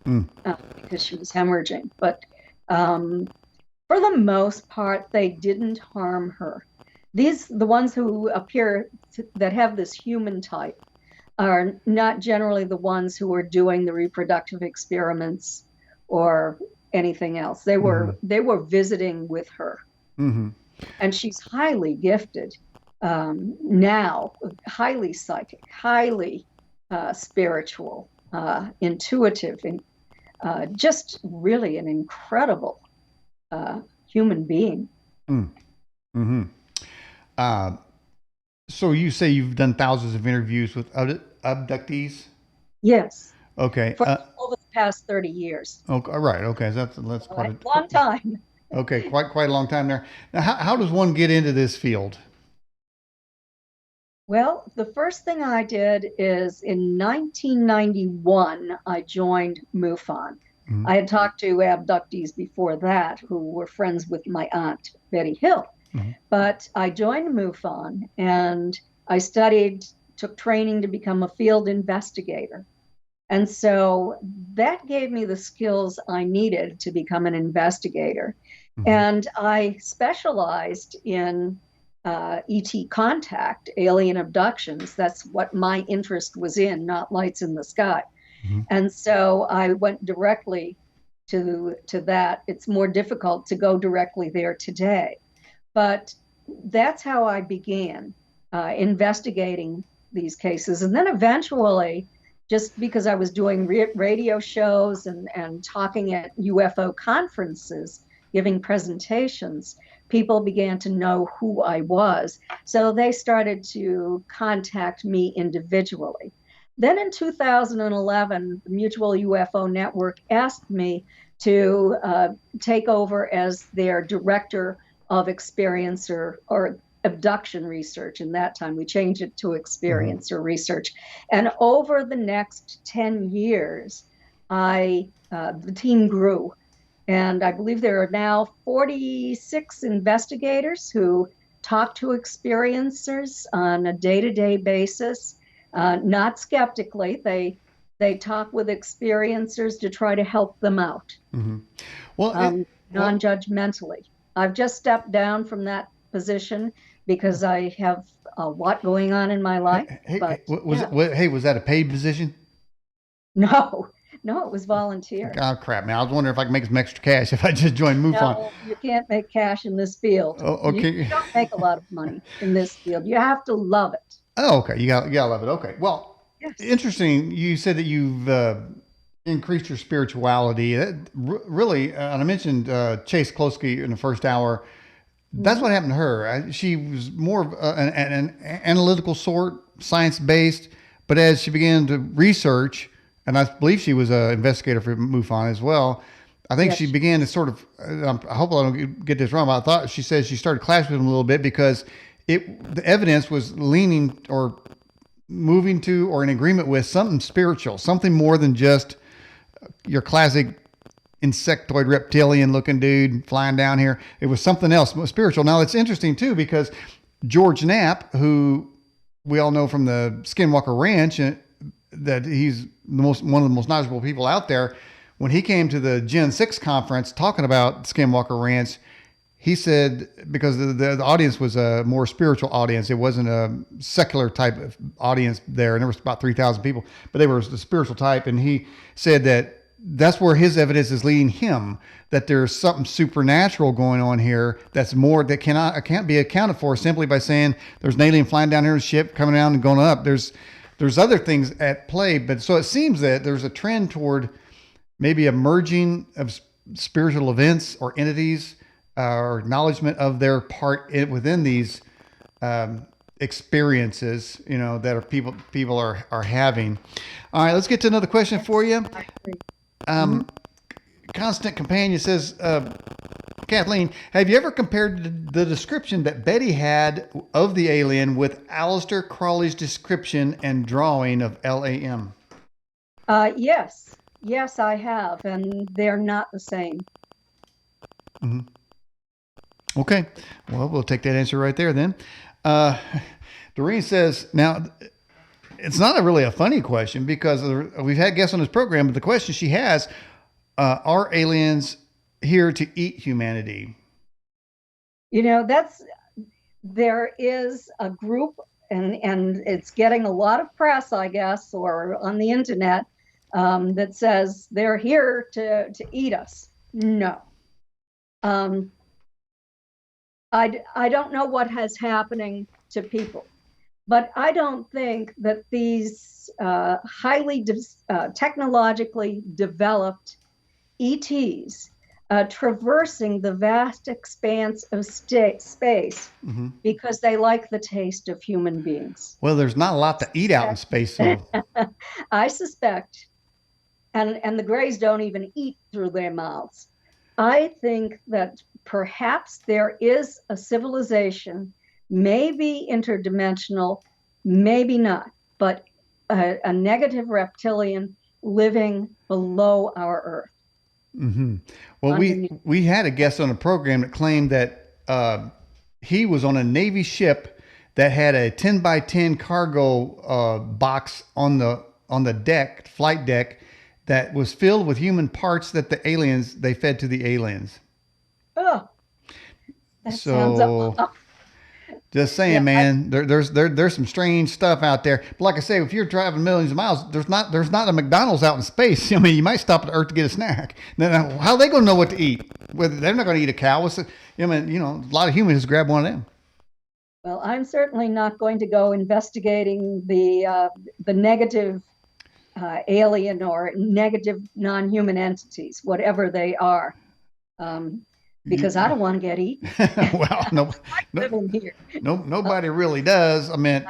Speaker 1: Because she was hemorrhaging. But for the most part, they didn't harm her. The ones who appear that have this human type are not generally the ones who are doing the reproductive experiments or anything else. They were visiting with her. And she's highly gifted now, highly psychic, highly spiritual, intuitive, and just really an incredible human being.
Speaker 2: So you say you've done thousands of interviews with abductees?
Speaker 1: Yes.
Speaker 2: Okay.
Speaker 1: For over the past 30 years.
Speaker 2: Okay. Right. Okay. That's quite a
Speaker 1: long time.
Speaker 2: Okay. Quite a long time there. Now, how does one get into this field?
Speaker 1: Well, the first thing I did is in 1991, I joined MUFON. I had talked to abductees before that who were friends with my aunt, Betty Hill. But I joined MUFON and I took training to become a field investigator. And so that gave me the skills I needed to become an investigator. And I specialized in ET contact, alien abductions. That's what my interest was in, not lights in the sky. And so I went directly to that. It's more difficult to go directly there today. But that's how I began investigating these cases. And then eventually, just because I was doing radio shows and talking at UFO conferences, giving presentations, people began to know who I was. So they started to contact me individually. Then in 2011, the Mutual UFO Network asked me to take over as their director of experiencer or abduction research. In that time, we changed it to experiencer research. And over the next 10 years, the team grew. And I believe there are now 46 investigators who talk to experiencers on a day-to-day basis, not skeptically. They talk with experiencers to try to help them out, non-judgmentally. I've just stepped down from that position because I have a lot going on in my life.
Speaker 2: Was that a paid position?
Speaker 1: No, it was volunteer.
Speaker 2: Oh, crap, man. I was wondering if I could make some extra cash if I just joined MUFON.
Speaker 1: No, you can't make cash in this field.
Speaker 2: Oh, okay.
Speaker 1: You don't make a lot of money in this field. You have to love it.
Speaker 2: Oh, okay. You gotta love it. Okay. Well, yes. Interesting. You said that you've increased your spirituality. Really, and I mentioned Chase Klosky in the first hour. That's what happened to her. She was more of an analytical sort, science-based, but as she began to research, and I believe she was an investigator for MUFON as well, I think she began to sort of, I hope I don't get this wrong, but I thought she said she started clashing with them a little bit because the evidence was leaning or moving to or in agreement with something spiritual, something more than just your classic insectoid reptilian looking dude flying down here. It was something else, more spiritual. Now it's interesting too, because George Knapp, who we all know from the Skinwalker Ranch, that he's one of the most knowledgeable people out there. When he came to the Gen 6 conference talking about Skinwalker Ranch, he said, because the audience was a more spiritual audience, it wasn't a secular type of audience there, and there was about 3,000 people, but they were the spiritual type, and he said that that's where his evidence is leading him, that there's something supernatural going on here that's more that can't be accounted for simply by saying there's an alien flying down here in a ship coming down and going up. There's other things at play, but so it seems that there's a trend toward maybe a merging of spiritual events or entities, or acknowledgement of their part within these experiences, that people are having. All right, let's get to another question for you. Constant Companion says, Kathleen, have you ever compared the description that Betty had of the alien with Aleister Crowley's description and drawing of LAM?
Speaker 1: Yes, I have, and they're not the same.
Speaker 2: Mm-hmm. Okay, well, we'll take that answer right there then. Doreen says, now, it's not really a funny question because we've had guests on this program, but the question she has, are aliens here to eat humanity?
Speaker 1: There is a group, and it's getting a lot of press, I guess, or on the internet, that says they're here to eat us. No. I don't know what has happening to people, but I don't think that these highly technologically developed ETs traversing the vast expanse of space because they like the taste of human beings.
Speaker 2: Well, there's not a lot to eat out in space, so.
Speaker 1: I suspect, and the Greys don't even eat through their mouths. I think that perhaps there is a civilization, maybe interdimensional, maybe not, but a negative reptilian living below our Earth.
Speaker 2: Mm-hmm. Well, we had a guest on the program that claimed that he was on a Navy ship that had a 10 by 10 cargo box on the deck, flight deck, that was filled with human parts that they fed to the aliens.
Speaker 1: Oh, that sounds awful.
Speaker 2: Just saying, man, there's some strange stuff out there. But like I say, if you're driving millions of miles, there's not a McDonald's out in space. I mean, you might stop at Earth to get a snack. Now, how are they going to know what to eat? Whether they're not going to eat a cow. A lot of humans grab one of them.
Speaker 1: Well, I'm certainly not going to go investigating the negative alien or negative non-human entities, whatever they are. Because I don't want to get eaten.
Speaker 2: Well, nobody really does. I mean,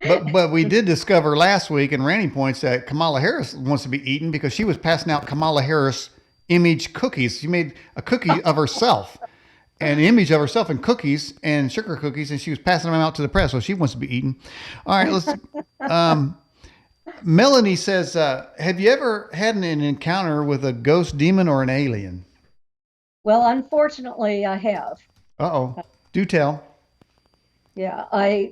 Speaker 2: but we did discover last week in Randy Points that Kamala Harris wants to be eaten because she was passing out Kamala Harris image cookies. She made a cookie of herself, an image of herself in cookies and sugar cookies, and she was passing them out to the press. So she wants to be eaten. All right, let's. Melanie says, have you ever had an encounter with a ghost, demon, or an alien?
Speaker 1: Well, unfortunately, I have.
Speaker 2: Uh-oh. Do tell.
Speaker 1: Yeah, I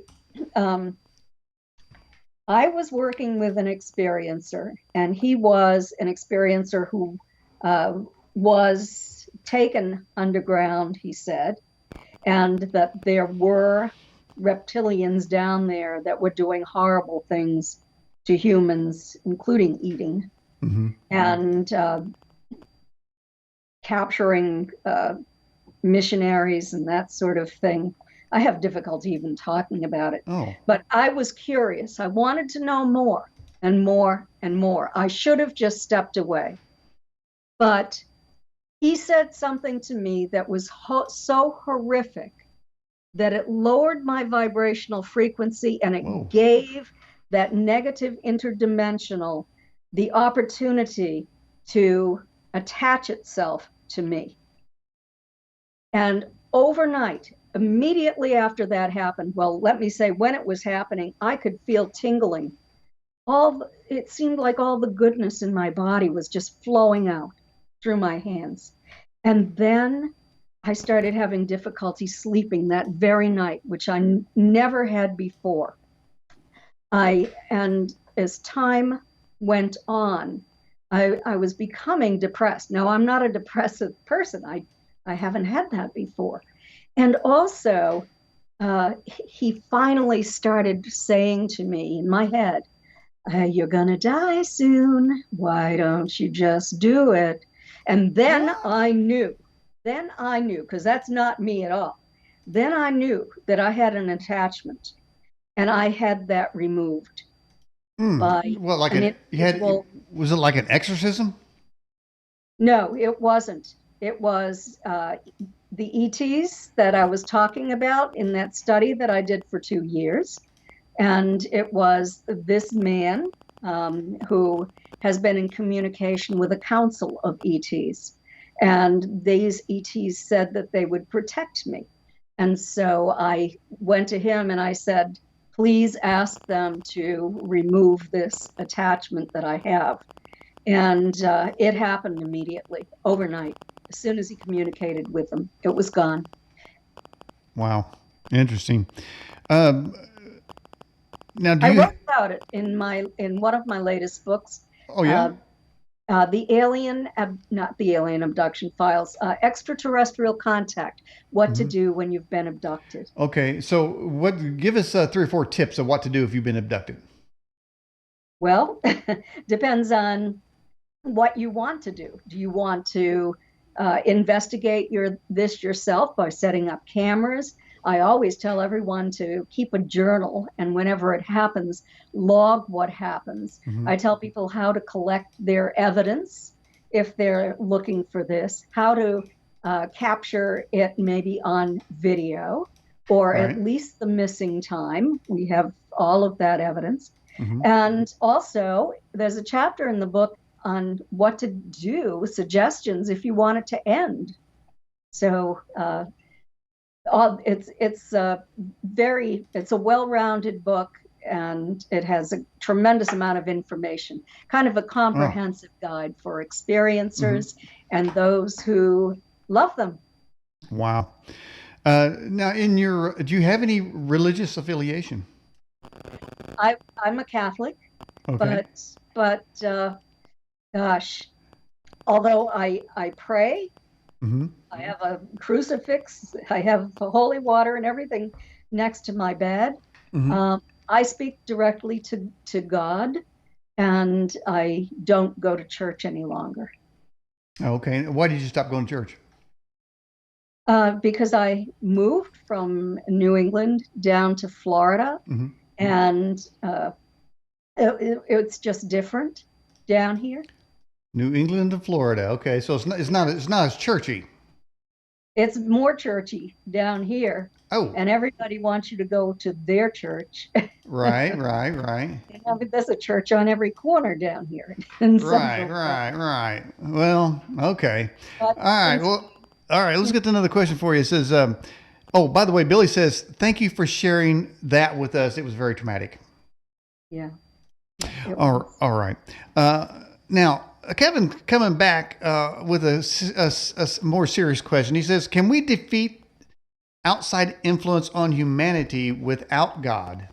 Speaker 1: was working with an experiencer, and he was an experiencer who was taken underground, he said, and that there were reptilians down there that were doing horrible things to humans, including eating, and capturing missionaries and that sort of thing. I have difficulty even talking about it.
Speaker 2: Oh.
Speaker 1: But I was curious. I wanted to know more and more and more. I should have just stepped away. But he said something to me that was so horrific that it lowered my vibrational frequency, and it gave that negative interdimensional the opportunity to attach itself to me. And overnight, immediately after that happened, well, let me say when it was happening, I could feel tingling. It seemed like all the goodness in my body was just flowing out through my hands. And then I started having difficulty sleeping that very night, which I never had before. And as time went on, I was becoming depressed. Now, I'm not a depressive person. I haven't had that before. And also, he finally started saying to me in my head, you're gonna die soon. Why don't you just do it? And
Speaker 2: What?
Speaker 1: then I knew, because that's not me at all. Then I knew that I had an attachment and I had that removed by
Speaker 2: Well, like
Speaker 1: an
Speaker 2: you had,
Speaker 1: individual.
Speaker 2: was it like an exorcism?
Speaker 1: No, it wasn't. It was the ETs that I was talking about in that study that I did for 2 years. And it was this man who has been in communication with a council of ETs. And these ETs said that they would protect me. And so I went to him and I said, please ask them to remove this attachment that I have. And it happened immediately, overnight. As soon as he communicated with them, it was gone.
Speaker 2: Wow. Interesting. Um, now, do
Speaker 1: I
Speaker 2: you,
Speaker 1: wrote about it in one of my latest books,
Speaker 2: oh, yeah?
Speaker 1: uh, not the alien abduction files, extraterrestrial contact, what to
Speaker 2: Hmm.
Speaker 1: do when you've been abducted.
Speaker 2: Okay. So, give us 3 or 4 tips of what to do if you've been abducted.
Speaker 1: Well, depends on what you want to do. Do you want to investigate this yourself by setting up cameras? I always tell everyone to keep a journal, and whenever it happens, log what happens.
Speaker 2: Hmm.
Speaker 1: I tell people how to collect their evidence if they're looking for this, how to capture it maybe on video or at
Speaker 2: Right.
Speaker 1: least the missing time. We have all of that evidence.
Speaker 2: Hmm.
Speaker 1: And also, there's a chapter in the book on what to do, suggestions if you want it to end. So it's a well-rounded book, and it has a tremendous amount of information, kind of a
Speaker 2: Oh.
Speaker 1: comprehensive guide for
Speaker 2: Hmm.
Speaker 1: experiencers and those who love them.
Speaker 2: Wow. Now, do you have any religious affiliation?
Speaker 1: I'm a Catholic,
Speaker 2: Okay.
Speaker 1: but gosh, although I pray,
Speaker 2: Hmm.
Speaker 1: I have a crucifix. I have holy water and everything next to my bed.
Speaker 2: Hmm.
Speaker 1: I speak directly to God, and I don't go to church any longer
Speaker 2: Okay. Why did you stop going to church?
Speaker 1: because I moved from New England down to Florida,
Speaker 2: Hmm.
Speaker 1: and it's just different down here.
Speaker 2: New England to Florida. Okay. So it's not as churchy.
Speaker 1: It's more churchy down here,
Speaker 2: Oh,
Speaker 1: and everybody wants you to go to their church.
Speaker 2: right, right, right.
Speaker 1: I mean, there's a church on every corner down here in
Speaker 2: Right,
Speaker 1: Central Florida.
Speaker 2: right, right. Well, okay.
Speaker 1: But
Speaker 2: All right. Well, all right. Let's get to another question for you. It says, oh, by the way, Billy says, thank you for sharing that with us. It was very traumatic.
Speaker 1: yeah, it
Speaker 2: All
Speaker 1: was.
Speaker 2: right. Now, Kevin, coming back with a more serious question. He says, can we defeat outside influence on humanity without God?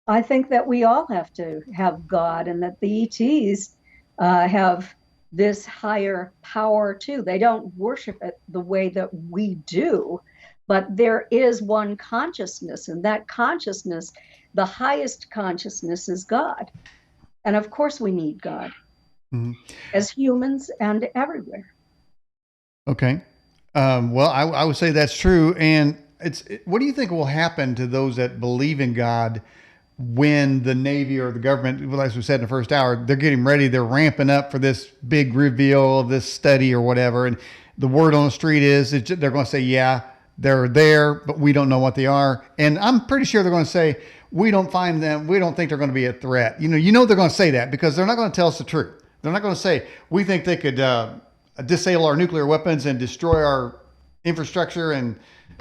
Speaker 1: I think that we all have to have God, and that the ETs have this higher power too. They don't worship it the way that we do, but there is one consciousness, and that consciousness, the highest consciousness, is God. And of course, we need God
Speaker 2: Mhm.
Speaker 1: as humans and everywhere.
Speaker 2: Okay. Well, I would say that's true. And what do you think will happen to those that believe in God when the Navy or the government, well, as we said in the first hour, they're getting ready, they're ramping up for this big reveal of this study or whatever. And the word on the street is they're going to say, yeah, they're there, but we don't know what they are. And I'm pretty sure they're going to say, we don't find them. We don't think they're going to be a threat. They're going to say that because they're not going to tell us the truth. They're not going to say, we think they could disable our nuclear weapons and destroy our infrastructure and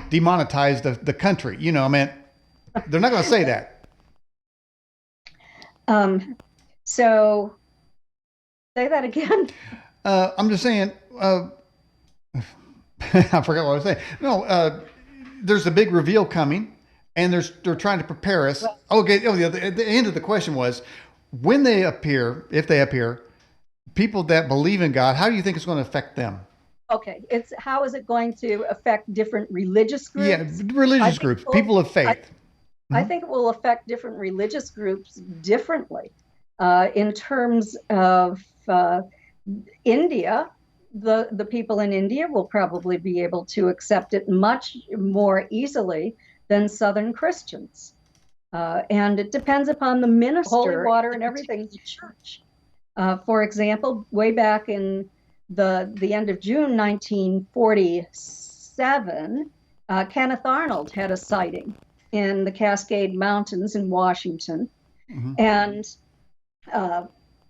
Speaker 2: demonetize the country. I mean, they're not going to say that.
Speaker 1: Um, so say that again.
Speaker 2: I'm just saying. I forgot what I was saying. No, there's a big reveal coming, and they're trying to prepare us.
Speaker 1: Well,
Speaker 2: Okay. Oh, yeah. The end of the question was, when they appear, if they appear, people that believe in God, how do you think it's going to affect them?
Speaker 1: Okay, it's how is it going to affect different religious
Speaker 2: Yeah,
Speaker 1: groups? I
Speaker 2: religious
Speaker 1: think
Speaker 2: groups, people of
Speaker 1: I,
Speaker 2: faith.
Speaker 1: I
Speaker 2: Hmm.
Speaker 1: think it will affect different religious groups differently. In terms of India, the people in India will probably be able to accept it much more easily than Southern Christians. And it depends upon the minister, holy water, and everything. Church. For example, way back in the end of June 1947, Kenneth Arnold had a sighting in the Cascade Mountains in Washington,
Speaker 2: Hmm.
Speaker 1: and uh,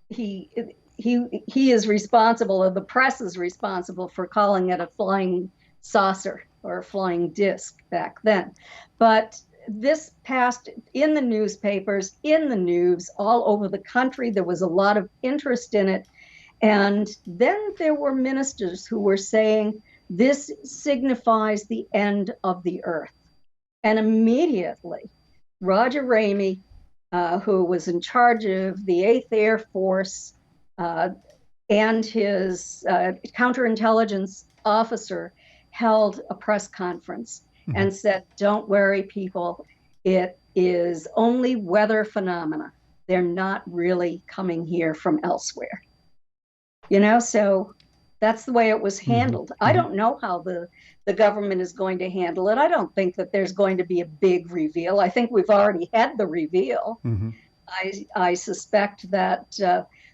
Speaker 1: he he is responsible, or the press is responsible for calling it a flying saucer or a flying disc back then. But this passed in the newspapers, in the news, all over the country. There was a lot of interest in it. And then there were ministers who were saying this signifies the end of the earth. And immediately, Roger Ramey, who was in charge of the 8th Air Force, uh, and his counterintelligence officer held a press conference
Speaker 2: Hmm.
Speaker 1: and said, "Don't worry, people. It is only weather phenomena. They're not really coming here from elsewhere." So that's the way it was
Speaker 2: Hmm.
Speaker 1: handled. I
Speaker 2: Hmm.
Speaker 1: don't know how the government is going to handle it. I don't think that there's going to be a big reveal. I think we've already had the reveal.
Speaker 2: Hmm.
Speaker 1: I suspect that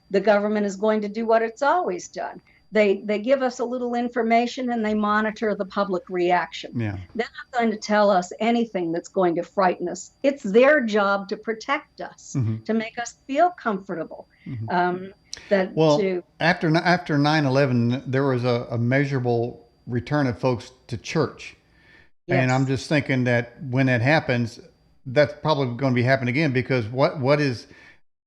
Speaker 1: the government is going to do what it's always done. They give us a little information and they monitor the public reaction.
Speaker 2: Yeah.
Speaker 1: They're not going to tell us anything that's going to frighten us. It's their job to protect us,
Speaker 2: Hmm.
Speaker 1: to make us feel comfortable.
Speaker 2: Hmm.
Speaker 1: Um, that
Speaker 2: Well,
Speaker 1: to
Speaker 2: after 9/11, there was a measurable return of folks to church. And I'm
Speaker 1: Yes.
Speaker 2: just thinking that when that happens, that's probably going to be happening again because what is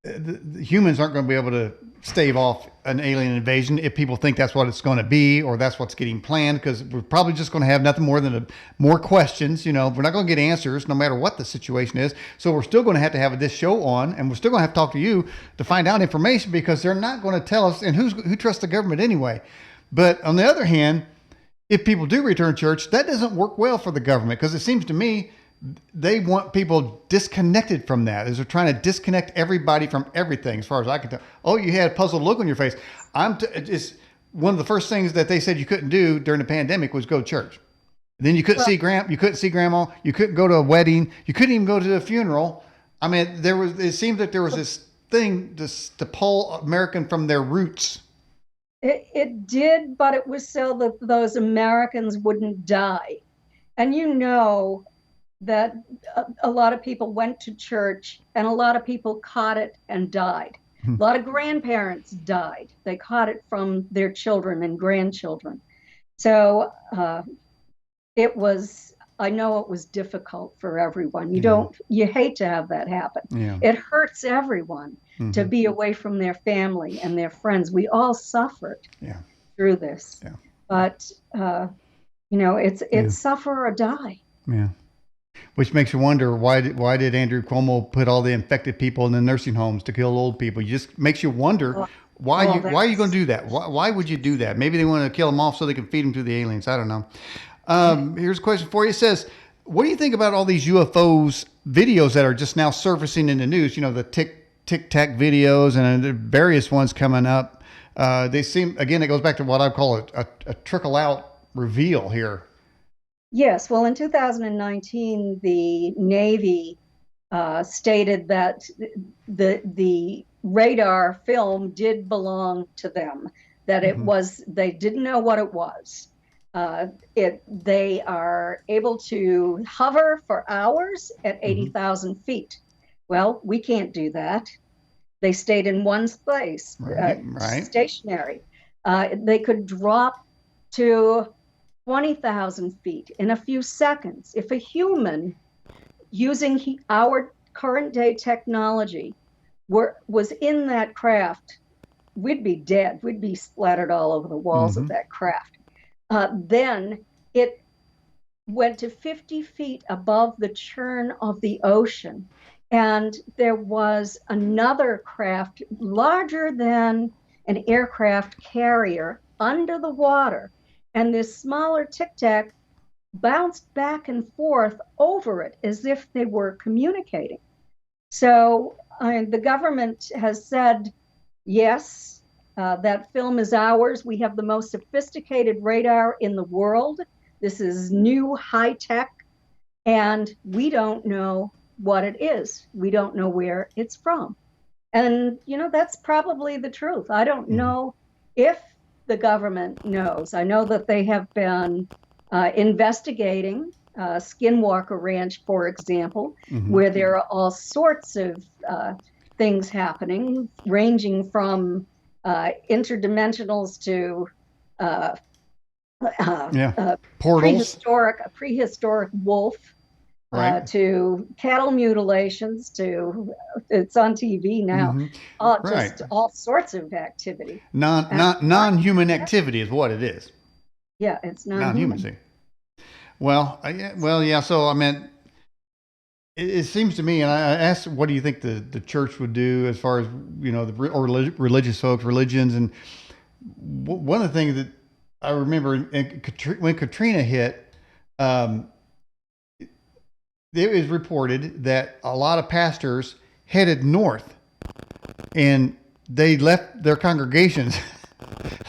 Speaker 2: the humans aren't going to be able to stave off an alien invasion if people think that's what it's going to be or that's what's getting planned because we're probably just going to have nothing more than more questions. We're not going to get answers no matter what the situation is. So we're still going to have this show on, and we're still going to have to talk to you to find out information because they're not going to tell us. And who trusts the government anyway? But on the other hand, if people do return to church, that doesn't work well for the government because it seems to me they want people disconnected from that. As they're trying to disconnect everybody from everything, as far as I can tell. Oh, you had a puzzled look on your face. It's one of the first things that they said you couldn't do during the pandemic was go to church. Then you couldn't
Speaker 1: Well,
Speaker 2: see you couldn't see grandma, you couldn't go to a wedding, you couldn't even go to a funeral. I mean, it seemed that there was this thing to pull American from their roots.
Speaker 1: it did, but it was so that those Americans wouldn't die. And that a lot of people went to church and a lot of people caught it and died. A lot of grandparents died. They caught it from their children and grandchildren. So it was, I know it was difficult for everyone.
Speaker 2: Yeah.
Speaker 1: You hate to have that happen.
Speaker 2: Yeah.
Speaker 1: It hurts everyone to
Speaker 2: Hmm.
Speaker 1: be away from their family and their friends. We all suffered
Speaker 2: Yeah.
Speaker 1: through this,
Speaker 2: Yeah.
Speaker 1: but it's
Speaker 2: Yeah.
Speaker 1: suffer or die.
Speaker 2: Yeah. Which makes you wonder why did Andrew Cuomo put all the infected people in the nursing homes to kill old people? It just makes you wonder
Speaker 1: Oh,
Speaker 2: why are you going to
Speaker 1: that's
Speaker 2: do that? Why would you do that? Maybe they want to kill them off so they can feed them to the aliens. I don't know. Here's a question for you. It says, what do you think about all these UFOs videos that are just now surfacing in the news? The tic tac videos and various ones coming up. They seem, again, it goes back to what I call a trickle out reveal here.
Speaker 1: Yes, well, in 2019, the Navy stated that the radar film did belong to them, that
Speaker 2: Hmm.
Speaker 1: they didn't know what it was. They are able to hover for hours at
Speaker 2: Hmm.
Speaker 1: 80,000 feet. Well, we can't do that. They stayed in one place,
Speaker 2: Right. Right.
Speaker 1: stationary. They could drop to 20,000 feet in a few seconds. If a human using our current day technology was in that craft, we'd be dead. We'd be splattered all over the walls of
Speaker 2: Hmm.
Speaker 1: that craft. Then it went to 50 feet above the churn of the ocean. And there was another craft larger than an aircraft carrier under the water. and this smaller tic tac bounced back and forth over it as if they were communicating. So the government has said, yes, that film is ours. We have the most sophisticated radar in the world. This is new high tech, and we don't know what it is. We don't know where it's from. And, that's probably the truth. I don't know if the government knows. I know that they have been investigating Skinwalker Ranch, for example, where there are all sorts of things happening, ranging from interdimensionals to
Speaker 2: portals,
Speaker 1: prehistoric wolf,
Speaker 2: right?
Speaker 1: To cattle mutilations, to it's on TV now,
Speaker 2: Right.
Speaker 1: just all sorts of activity.
Speaker 2: Non-human activity is what it is.
Speaker 1: Yeah, it's
Speaker 2: Non-human. See. Well, yeah. So I mean, it seems to me, and I asked, what do you think the church would do as far as or religious folks, religions, and one of the things that I remember when Katrina hit, it was reported that a lot of pastors headed north, and they left their congregations.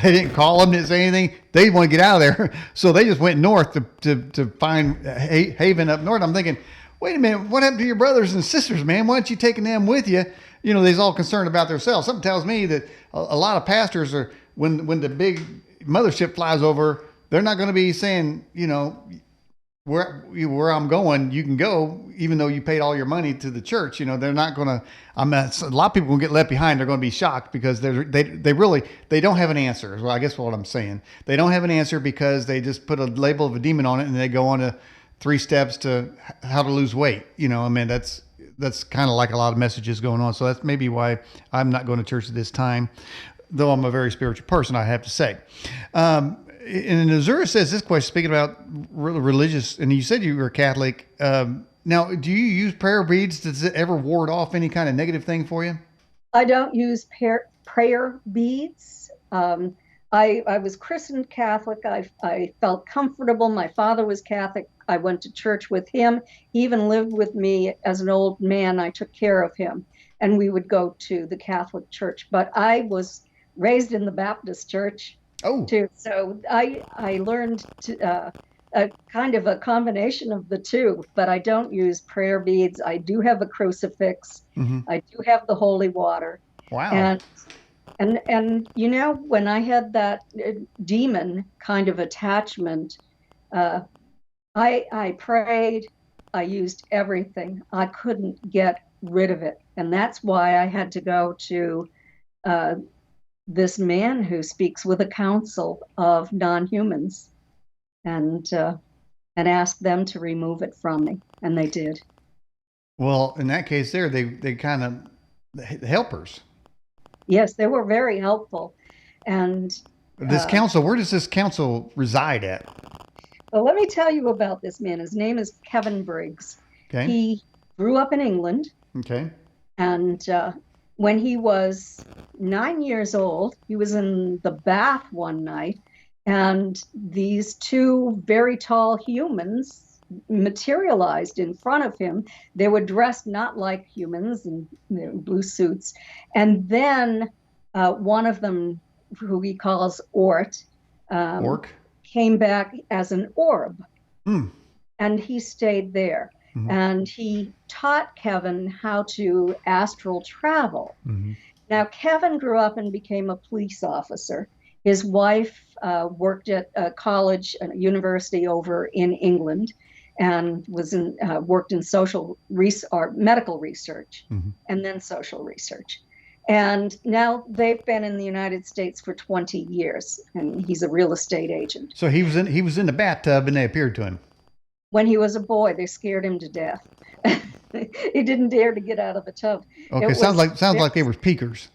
Speaker 2: They didn't call them, didn't say anything. They want to get out of there, so they just went north to find haven up north. I'm thinking, wait a minute, what happened to your brothers and sisters, man? Why aren't you taking them with you? They's all concerned about themselves. Something tells me that a lot of pastors are, when the big mothership flies over, they're not going to be saying, where I'm going, you can go, even though you paid all your money to the church. They're not going to. A lot of people will get left behind. They're going to be shocked because they don't have an answer. Well, I guess what I'm saying, they don't have an answer because they just put a label of a demon on it and they go on to 3 steps to how to lose weight. That's kind of like a lot of messages going on. So that's maybe why I'm not going to church at this time, though I'm a very spiritual person, I have to say. And Azura says this question, speaking about religious, and you said you were Catholic. Now, do you use prayer beads? Does it ever ward off any kind of negative thing for you?
Speaker 1: I don't use prayer beads. I was christened Catholic. I felt comfortable. My father was Catholic. I went to church with him. He even lived with me as an old man. I took care of him, and we would go to the Catholic church. But I was raised in the Baptist church.
Speaker 2: Oh.
Speaker 1: Too. So I learned a kind of a combination of the two, but I don't use prayer beads. I do have a crucifix. I do have the holy water.
Speaker 2: Wow.
Speaker 1: And when I had that demon kind of attachment, I prayed. I used everything. I couldn't get rid of it, and that's why I had to go to this man who speaks with a council of non-humans, and ask them to remove it from me, and they did.
Speaker 2: Well, in that case, they kind of helpers.
Speaker 1: Yes, they were very helpful. And
Speaker 2: this council, where does this council reside at?
Speaker 1: Well, let me tell you about this man. His name is Kevin Briggs.
Speaker 2: Okay.
Speaker 1: He grew up in England.
Speaker 2: Okay.
Speaker 1: And when he was 9 years old, he was in the bath one night, and these 2 very tall humans materialized in front of him. They were dressed not like humans in blue suits. And then one of them, who he calls Orc, came back as an orb. And he stayed there. And he taught Kevin how to astral travel. Now, Kevin grew up and became a police officer. His wife worked at a college, a university over in England, and worked in medical research, and then social research. And now they've been in the United States for 20 years, and he's a real estate agent.
Speaker 2: So he was in the bathtub, and they appeared to him.
Speaker 1: When he was a boy, they scared him to death. He didn't dare to get out of the tub.
Speaker 2: Okay, sounds like they were peekers.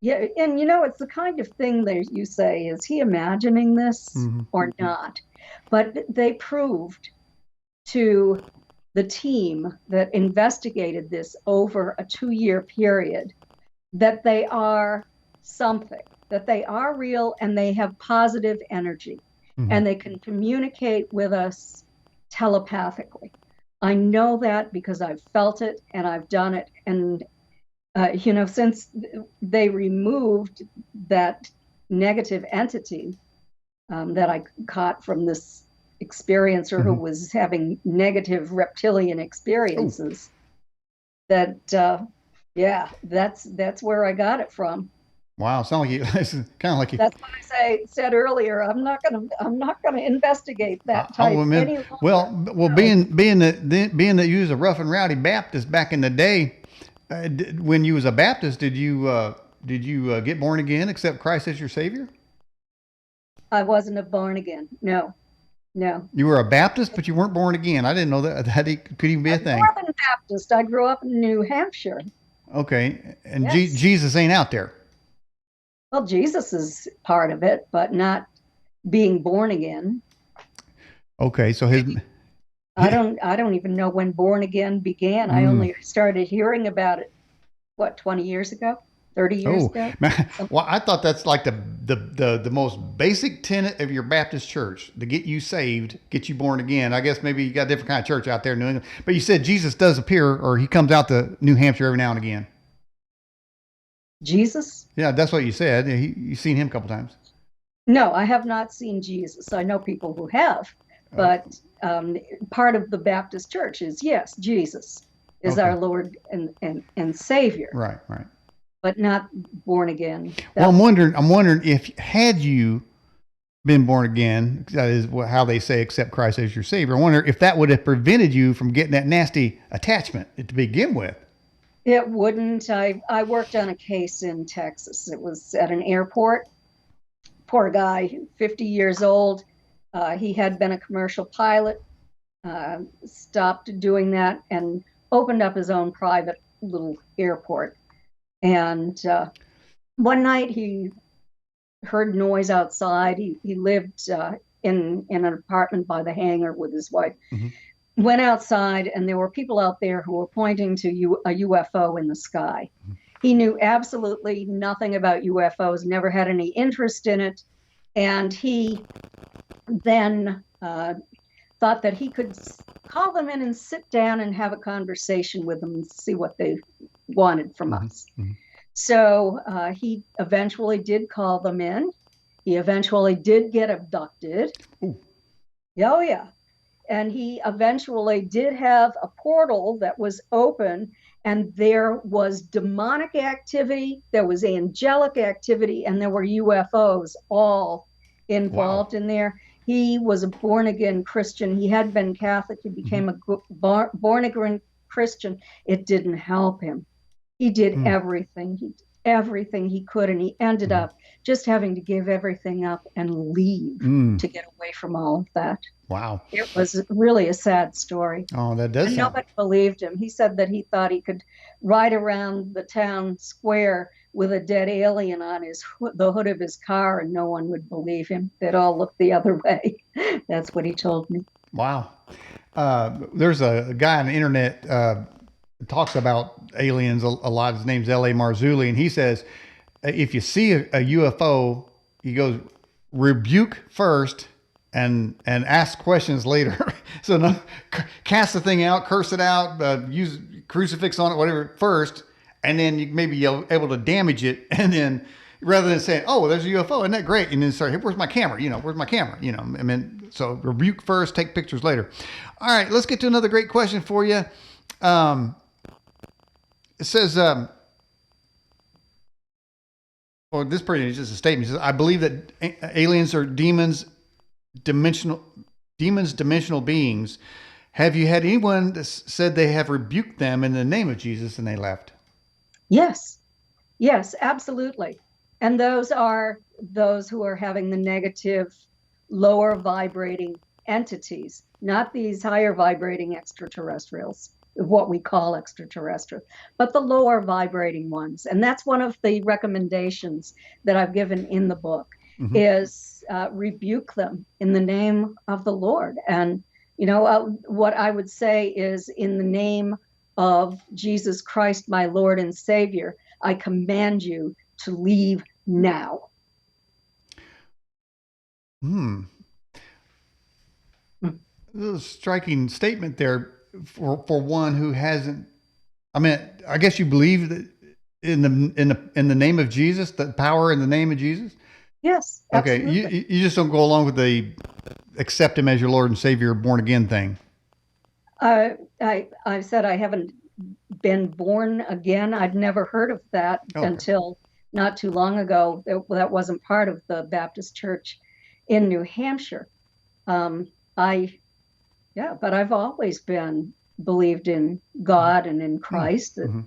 Speaker 1: Yeah, and it's the kind of thing that you say, is he imagining this or not? But they proved to the team that investigated this over a 2-year period that they are something, that they are real, and they have positive energy.
Speaker 2: Mhm.
Speaker 1: and they can communicate with us telepathically. I know that because I've felt it and I've done it. And, since they removed that negative entity that I caught from this experiencer who
Speaker 2: Mhm.
Speaker 1: was having negative reptilian
Speaker 2: Oh,
Speaker 1: experiences, that, yeah, that's where I got it from.
Speaker 2: wow. Sound like you, it's kind of like you,
Speaker 1: That's why said earlier, I'm not gonna investigate that
Speaker 2: I
Speaker 1: type
Speaker 2: remember,
Speaker 1: any longer.
Speaker 2: well,
Speaker 1: No.
Speaker 2: being that you was a rough and rowdy Baptist back in the day, when you was a Baptist, did you get born again, accept Christ as your Savior?
Speaker 1: I wasn't a born again. No, no.
Speaker 2: You were a Baptist, but you weren't born again. I didn't know that could even be a thing.
Speaker 1: Northern Baptist. I grew up in New Hampshire.
Speaker 2: Okay, and
Speaker 1: Yes.
Speaker 2: Jesus ain't out there.
Speaker 1: Well, Jesus is part of it, but not being born again.
Speaker 2: Okay, so his,
Speaker 1: I don't even know when born again began. I
Speaker 2: mm,
Speaker 1: only started hearing about it, what, 20 years ago? 30 years
Speaker 2: oh
Speaker 1: ago?
Speaker 2: man,
Speaker 1: Something.
Speaker 2: well, I thought that's like the most basic tenet of your Baptist church to get you saved, get you born again. I guess maybe you got a different kind of church out there in New England, but you said Jesus does appear, or he comes out to New Hampshire every now and again.
Speaker 1: Jesus?
Speaker 2: Yeah, that's what you said. You've seen him a couple times.
Speaker 1: No, I have not seen Jesus. I know people who have,
Speaker 2: Oh,
Speaker 1: but part of the Baptist church is yes, Jesus is
Speaker 2: okay,
Speaker 1: our Lord and Savior,
Speaker 2: right, right.
Speaker 1: but not born again.
Speaker 2: Well,
Speaker 1: That
Speaker 2: I'm wondering if had you been born again, that is how they say accept Christ as your Savior. I wonder if that would have prevented you from getting that nasty attachment to begin with.
Speaker 1: it wouldn't. I worked on a case in Texas. It was at an airport. Poor guy, 50 years old. He had been a commercial pilot, stopped doing that, and opened up his own private little airport. And one night he heard noise outside. He lived in an apartment by the hangar with his wife.
Speaker 2: Hmm.
Speaker 1: Went outside, and there were people out there who were pointing to a UFO in the sky. He knew absolutely nothing about UFOs, never had any interest in it. And he then thought that he could call them in and sit down and have a conversation with them and see what they wanted from
Speaker 2: Hmm.
Speaker 1: us.
Speaker 2: Hmm.
Speaker 1: So he eventually did call them in. He eventually did get abducted.
Speaker 2: Ooh,
Speaker 1: Oh, yeah. And he eventually did have a portal that was open, and there was demonic activity, there was angelic activity, and there were UFOs all
Speaker 2: wow.
Speaker 1: involved in there. He was a born again Christian. He had been Catholic. He
Speaker 2: Hmm.
Speaker 1: became a born again Christian. It didn't help him. He did
Speaker 2: Mm.
Speaker 1: everything. He did everything he could, and he ended
Speaker 2: Hmm.
Speaker 1: up just having to give everything up and leave
Speaker 2: Mm.
Speaker 1: to get away from all of that.
Speaker 2: Wow.
Speaker 1: It was really a sad story.
Speaker 2: Oh, that does
Speaker 1: And
Speaker 2: sound.
Speaker 1: nobody believed him. He said that he thought he could ride around the town square with a dead alien on the hood of his car, and no one would believe him. They'd all look the other way. That's what he told me.
Speaker 2: Wow. There's a guy on the internet talks about aliens a lot. His name's L.A. Marzulli, and he says if you see a UFO, he goes rebuke first and ask questions later. So no, cast the thing out, curse it out, use crucifix on it, whatever first, and then you maybe you're able to damage it, and then rather than saying, "Oh, well, there's a UFO, isn't that great?" and then start, "Hey, where's my camera? Where's my camera?" I mean, so rebuke first, take pictures later. All right, let's get to another great question for you. Um, it says, well, this pretty is just a statement. It says, "I believe that aliens are dimensional dimensional beings. Have you had anyone that said they have rebuked them in the name of Jesus and they left?"
Speaker 1: Yes, yes, absolutely. And those are those who are having the negative, lower vibrating entities, not these higher vibrating extraterrestrials, what we call extraterrestrial, but the lower vibrating ones. And that's one of the recommendations that I've given in the book
Speaker 2: Hmm.
Speaker 1: is rebuke them in the name of the Lord. And, what I would say is in the name of Jesus Christ, my Lord and Savior, I command you to leave now.
Speaker 2: Hmm. a striking statement there for one who hasn't. I mean, I guess you believe that in the name of Jesus, the power in the name of Jesus.
Speaker 1: Yes,
Speaker 2: Okay,
Speaker 1: absolutely.
Speaker 2: you just don't go along with the accept him as your Lord and Savior, born again thing.
Speaker 1: I said I haven't been born again. I'd never heard of that
Speaker 2: Okay.
Speaker 1: until not too long ago. That wasn't part of the Baptist Church in New Hampshire. Um, I Yeah, but I've always been believed in God and in Christ.
Speaker 2: Mm-hmm.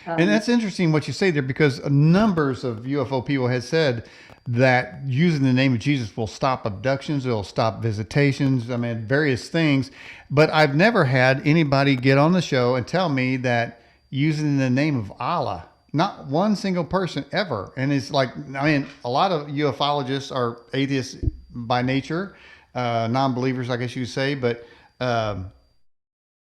Speaker 2: And
Speaker 1: Um,
Speaker 2: that's interesting what you say there because numbers of UFO people had said that using the name of Jesus will stop abductions, it'll stop visitations, I mean, various things. But I've never had anybody get on the show and tell me that using the name of Allah, not one single person ever. And it's like, I mean, a lot of ufologists are atheists by nature, non-believers, I guess you say, but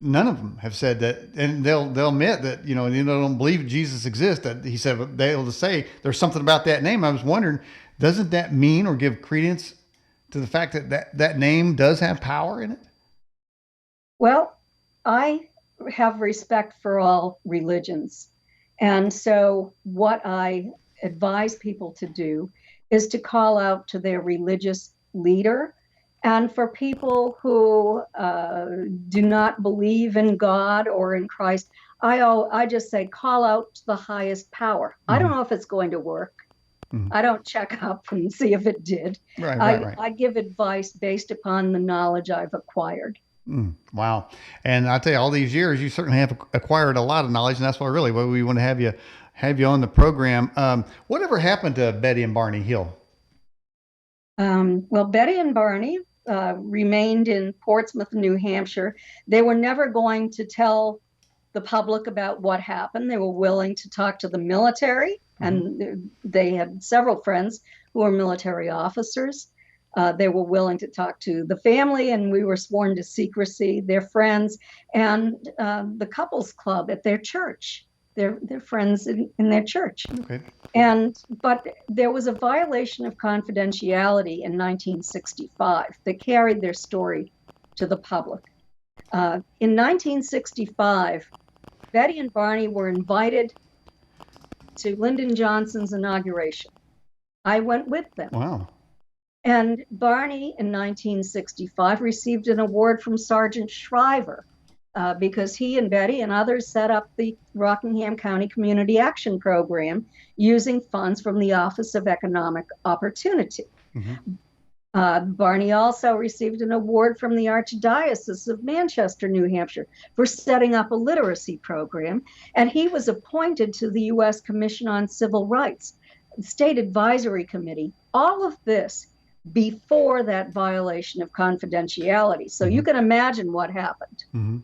Speaker 2: none of them have said that, and they'll admit that they don't believe Jesus exists. That he said they'll just say there's something about that name. I was wondering, doesn't that mean or give credence to the fact that name does have power in it?
Speaker 1: well, I have respect for all religions. And so, what I advise people to do is to call out to their religious leader. And for people who do not believe in God or in Christ, I just say call out to the highest power. I don't
Speaker 2: Mm-hmm.
Speaker 1: know if it's going to work.
Speaker 2: Mm-hmm.
Speaker 1: I don't check up and see if it did.
Speaker 2: Right, right,
Speaker 1: I,
Speaker 2: right.
Speaker 1: I give advice based upon the knowledge I've acquired.
Speaker 2: Wow. And I tell you, all these years, you certainly have acquired a lot of knowledge, and that's why we want to have you on the program. Whatever happened to Betty and Barney Hill?
Speaker 1: Well, Betty and Barney remained in Portsmouth, New Hampshire. They were never going to tell the public about what happened. They were willing to talk to the military, and they had several friends who were military officers. They were willing to talk to the family, and we were sworn to secrecy, their friends, and the couples club at their church. Their friends in their church.
Speaker 2: Okay.
Speaker 1: But there was a violation of confidentiality in 1965 that carried their story to the public. In 1965, Betty and Barney were invited to Lyndon Johnson's inauguration. I went with them.
Speaker 2: Wow.
Speaker 1: And Barney in 1965 received an award from Sergeant Shriver because he and Betty and others set up the Rockingham County Community Action Program using funds from the Office of Economic Opportunity. Barney also received an award from the Archdiocese of Manchester, New Hampshire, for setting up a literacy program, and he was appointed to the U.S. Commission on Civil Rights, State Advisory Committee. All of this before that violation of confidentiality. So you can imagine what happened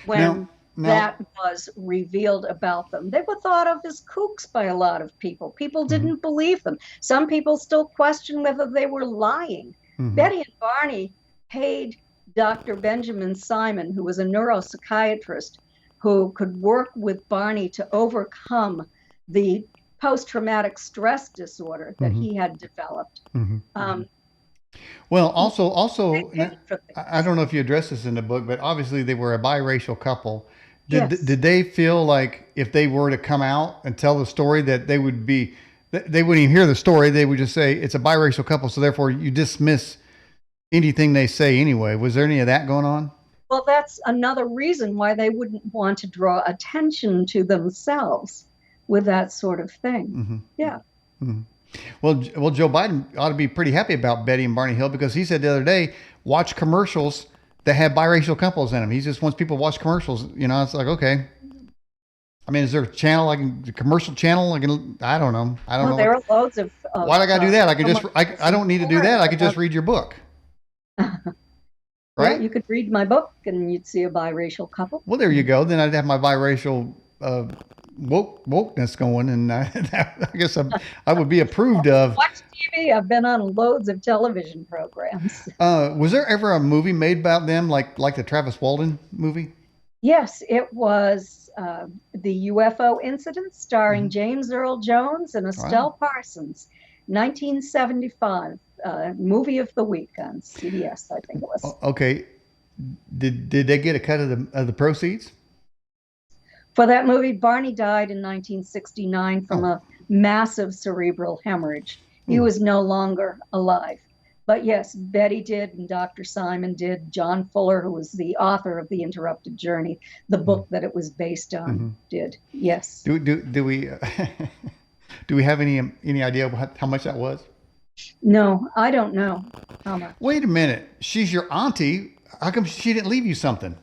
Speaker 1: when that was revealed about them. They were thought of as kooks by a lot of people. People didn't believe them. Some people still question whether they were lying. Betty and Barney paid Dr. Benjamin Simon, who was a neuropsychiatrist who could work with Barney to overcome the post-traumatic stress disorder that he had developed.
Speaker 2: Well, also, I don't know if you address this in the book, but obviously they were a biracial couple. Did they feel like if they were to come out and tell the story that they wouldn't even hear the story? They would just say it's a biracial couple, so therefore you dismiss anything they say anyway. Was there any of that going on?
Speaker 1: Well, that's another reason why they wouldn't want to draw attention to themselves with that sort of thing. Yeah.
Speaker 2: Well, Joe Biden ought to be pretty happy about Betty and Barney Hill because he said the other day, watch commercials that have biracial couples in them. He just wants people to watch commercials. It's like, okay. I mean, is there a channel a commercial channel? I don't know. I don't know.
Speaker 1: There are loads of.
Speaker 2: Why do I got to do that? I don't need to do that. I could just read your book. Right?
Speaker 1: Well, you could read my book and you'd see a biracial couple.
Speaker 2: Well, there you go. Then I'd have my biracial wokeness going, and I guess I would be approved of.
Speaker 1: Watch TV. I've been on loads of television programs.
Speaker 2: Was there ever a movie made about them, like the Travis Walton movie?
Speaker 1: Yes, it was the UFO incident starring James Earl Jones and Estelle Parsons, 1975, movie of the week on CBS, I think it was.
Speaker 2: Okay. Did they get a cut of the proceeds?
Speaker 1: For that movie, Barney died in 1969 from
Speaker 2: Oh,
Speaker 1: a massive cerebral hemorrhage. He
Speaker 2: hmm,
Speaker 1: was no longer alive. But yes, Betty did, and Dr. Simon did. John Fuller, who was the author of The Interrupted Journey, the
Speaker 2: hmm,
Speaker 1: book that it was based on,
Speaker 2: hmm.
Speaker 1: did. Yes.
Speaker 2: Do we do we have any idea how much that was?
Speaker 1: No, I don't know how much.
Speaker 2: Wait a minute. She's your auntie. How come she didn't leave you something?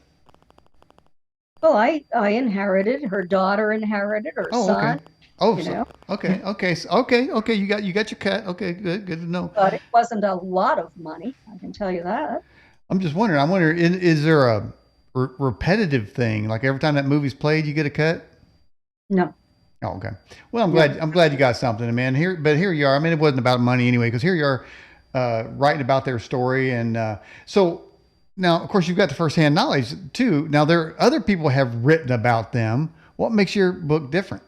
Speaker 1: Well, I inherited, her daughter inherited, her
Speaker 2: Oh, okay.
Speaker 1: son,
Speaker 2: Oh,
Speaker 1: you
Speaker 2: so
Speaker 1: know,
Speaker 2: okay, okay. You got your cut. Okay, good to know.
Speaker 1: but it wasn't a lot of money, I can tell you that.
Speaker 2: I'm just wondering. I wonder, is there a repetitive thing? Like every time that movie's played, you get a cut?
Speaker 1: No,
Speaker 2: Oh, okay. Well, I'm
Speaker 1: no.
Speaker 2: glad. I'm glad you got something, man. Here you are. I mean, it wasn't about money anyway, because here you are, writing about their story, and so now, of course, you've got the firsthand knowledge too. Now, other people have written about them. What makes your book different?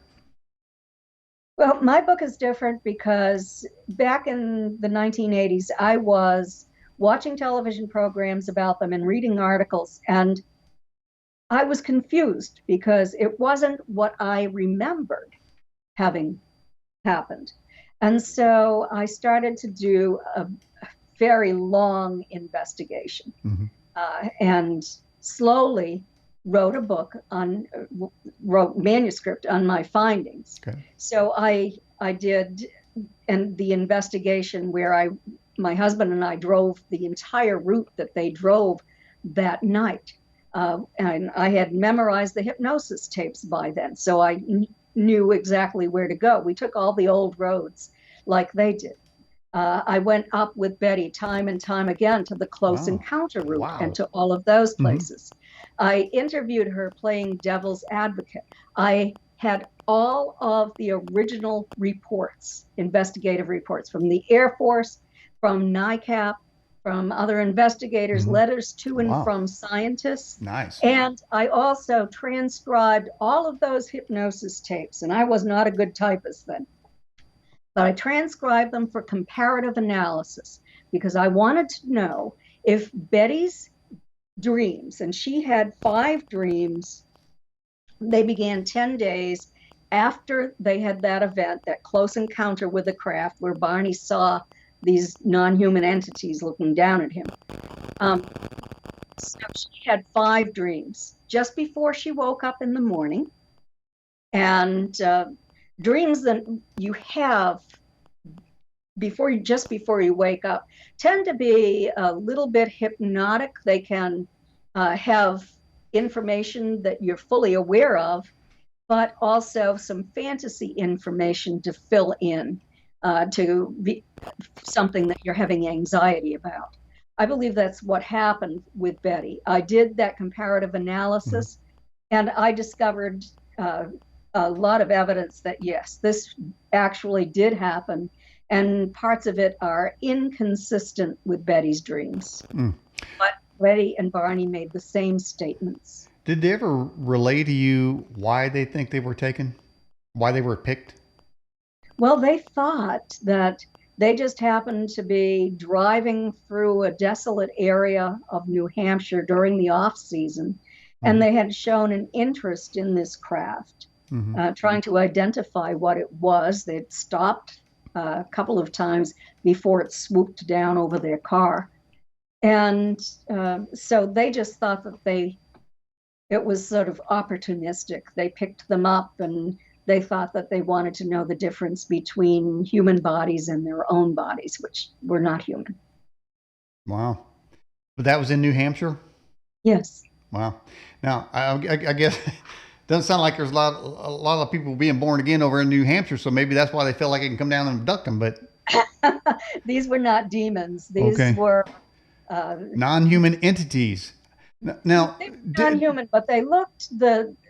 Speaker 1: Well, my book is different because back in the 1980s, I was watching television programs about them and reading articles, and I was confused because it wasn't what I remembered having happened. And so I started to do a very long investigation
Speaker 2: Hmm.
Speaker 1: and slowly wrote a book on wrote manuscript on my findings.
Speaker 2: Okay.
Speaker 1: So I did and the investigation where I my husband and I drove the entire route that they drove that night. And I had memorized the hypnosis tapes by then, so I knew exactly where to go. We took all the old roads like they did. I went up with Betty time and time again to the close
Speaker 2: Wow.
Speaker 1: encounter route and
Speaker 2: Wow.
Speaker 1: to all of those
Speaker 2: Hmm.
Speaker 1: places. I interviewed her playing devil's advocate. I had all of the original reports, investigative reports from the Air Force, from NICAP, from other investigators,
Speaker 2: Hmm.
Speaker 1: letters to and
Speaker 2: Wow.
Speaker 1: from scientists.
Speaker 2: Nice.
Speaker 1: And I also transcribed all of those hypnosis tapes. And I was not a good typist then, but I transcribed them for comparative analysis because I wanted to know if Betty's dreams, and she had 5 dreams, they began 10 days after they had that event, that close encounter with the craft where Barney saw these non human entities looking down at him. Um, so she had 5 dreams just before she woke up in the morning. And dreams that you have before you wake up tend to be a little bit hypnotic. They can have information that you're fully aware of, but also some fantasy information to fill in to be something that you're having anxiety about. I believe that's what happened with Betty. I did that comparative
Speaker 2: Hmm.
Speaker 1: analysis and I discovered uh, a lot of evidence that yes, this actually did happen, and parts of it are inconsistent with Betty's dreams.
Speaker 2: Mm.
Speaker 1: But Betty and Barney made the same statements.
Speaker 2: Did they ever relay to you why they think they were taken? Why they were picked?
Speaker 1: Well, they thought that they just happened to be driving through a desolate area of New Hampshire during the off season, and
Speaker 2: Hmm.
Speaker 1: they had shown an interest in this craft,
Speaker 2: Hmm.
Speaker 1: trying to identify what it was. They'd stopped a couple of times before it swooped down over their car, and so they just thought that it was sort of opportunistic. They picked them up and they thought that they wanted to know the difference between human bodies and their own bodies, which were not human.
Speaker 2: Wow. But that was in New Hampshire?
Speaker 1: Yes.
Speaker 2: Wow. Now, I guess doesn't sound like there's a lot of people being born again over in New Hampshire, so maybe that's why they feel like they can come down and abduct them. But
Speaker 1: These were not demons. These
Speaker 2: okay,
Speaker 1: were uh,
Speaker 2: non-human entities. Now,
Speaker 1: they were non-human, but they looked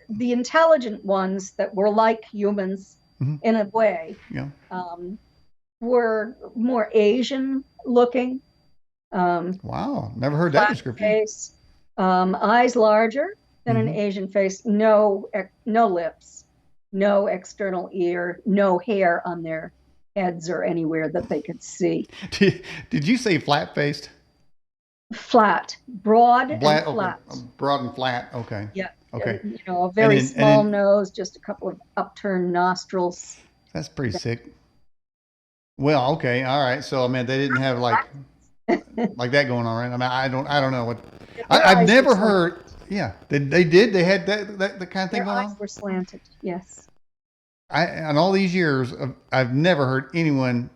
Speaker 1: the intelligent ones that were like humans
Speaker 2: mhm,
Speaker 1: in a way
Speaker 2: yeah.
Speaker 1: um, were more Asian looking, um,
Speaker 2: Wow, never heard that
Speaker 1: flat
Speaker 2: description.
Speaker 1: face, eyes larger than an
Speaker 2: Hmm.
Speaker 1: Asian face, no lips, no external ear, no hair on their heads or anywhere that they could see.
Speaker 2: Did you say flat-faced?
Speaker 1: Flat, broad and
Speaker 2: Black, okay,
Speaker 1: flat.
Speaker 2: broad and flat. Okay,
Speaker 1: Yeah.
Speaker 2: okay.
Speaker 1: A very
Speaker 2: And
Speaker 1: small
Speaker 2: then
Speaker 1: nose, just a couple of upturned nostrils.
Speaker 2: that's pretty sick. Well, okay, all right. So I mean, they didn't have like that going on, right? I mean, I don't know what.
Speaker 1: Their
Speaker 2: I've
Speaker 1: eyes were
Speaker 2: never
Speaker 1: slanted.
Speaker 2: heard. Yeah, they did. They had that kind of thing
Speaker 1: Their
Speaker 2: going
Speaker 1: eyes
Speaker 2: on.
Speaker 1: were slanted. Yes.
Speaker 2: In all these years, I've never heard anyone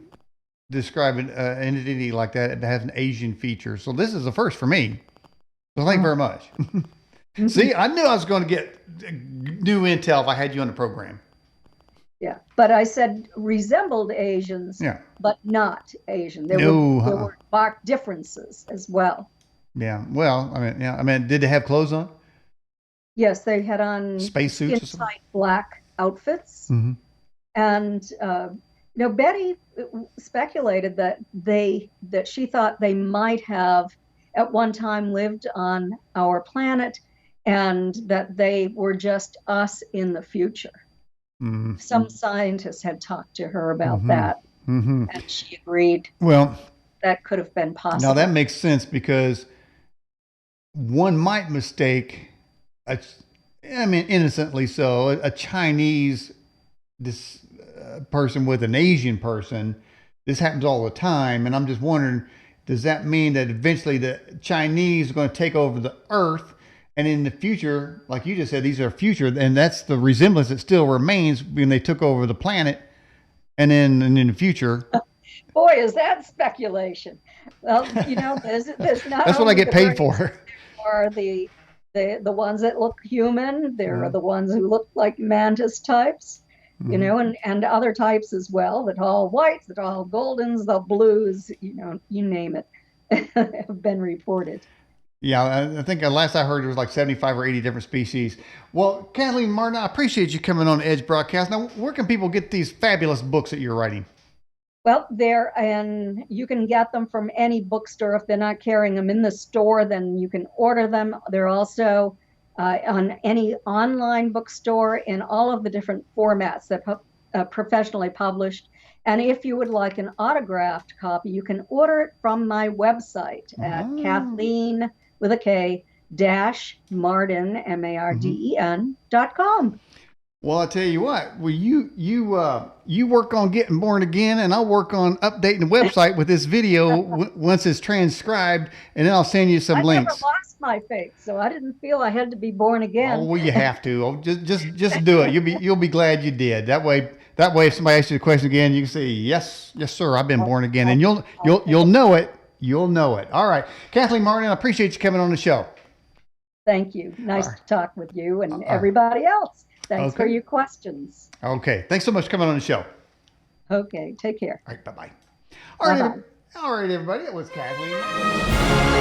Speaker 2: describe an entity like that that has an Asian feature. So this is the first for me. So thank you very much. See, I knew I was going to get new intel if I had you on the program.
Speaker 1: Yeah, but I said resembled Asians,
Speaker 2: Yeah.
Speaker 1: but not Asian.
Speaker 2: No.
Speaker 1: There were marked differences as well.
Speaker 2: Yeah. Well, I mean, yeah. I mean, did they have clothes on?
Speaker 1: Yes, they had on
Speaker 2: Spacesuits or something?
Speaker 1: skin-tight black outfits,
Speaker 2: Mm-hmm.
Speaker 1: and Betty speculated that she thought they might have at one time lived on our planet, and that they were just us in the future.
Speaker 2: Mm-hmm.
Speaker 1: Some scientists had talked to her about
Speaker 2: Mm-hmm.
Speaker 1: that,
Speaker 2: Mm-hmm.
Speaker 1: and she agreed
Speaker 2: Well,
Speaker 1: that could have been possible.
Speaker 2: now that makes sense because one might mistake, I mean, innocently so, a Chinese person with an Asian person. This happens all the time, and I'm just wondering, does that mean that eventually the Chinese are going to take over the Earth? And in the future, like you just said, these are future, and that's the resemblance that still remains when they took over the planet. And then and in the future,
Speaker 1: Boy, is that speculation. Well, there's not
Speaker 2: that's what I
Speaker 1: only
Speaker 2: get
Speaker 1: the
Speaker 2: paid
Speaker 1: brains,
Speaker 2: for.
Speaker 1: there are the ones that look human. There are
Speaker 2: Mhm.
Speaker 1: the ones who look like mantis types,
Speaker 2: Mhm.
Speaker 1: and other types as well. The tall whites, the tall goldens, the blues, you name it, have been reported.
Speaker 2: Yeah, I think last I heard there was like 75 or 80 different species. Well, Kathleen Marden, I appreciate you coming on Edge Broadcast. Now, where can people get these fabulous books that you're writing?
Speaker 1: Well, and you can get them from any bookstore. If they're not carrying them in the store, then you can order them. They're also on any online bookstore in all of the different formats that professionally published. And if you would like an autographed copy, you can order it from my website at Kathleen with a K dash Marden MARDEN.com.
Speaker 2: Well, I tell you what. Well, you work on getting born again, and I'll work on updating the website with this video once it's transcribed, and then I'll send you some
Speaker 1: I never
Speaker 2: links.
Speaker 1: lost my faith, so I didn't feel I had to be born
Speaker 2: Oh,
Speaker 1: again.
Speaker 2: well, you have to. Oh, just do it. You'll be glad you did. That way, if somebody asks you the question again, you can say, yes, sir, I've been born again, and you'll know it. You'll know it. All right, Kathleen Marden, I appreciate you coming on the show.
Speaker 1: Thank you. Nice to talk with you and
Speaker 2: right.
Speaker 1: everybody else. Thanks for
Speaker 2: Okay.
Speaker 1: your questions.
Speaker 2: Okay, thanks so much for coming on the show.
Speaker 1: Okay, take care.
Speaker 2: All right, bye-bye.
Speaker 1: Bye-bye.
Speaker 2: All right, everybody. That was Kathleen.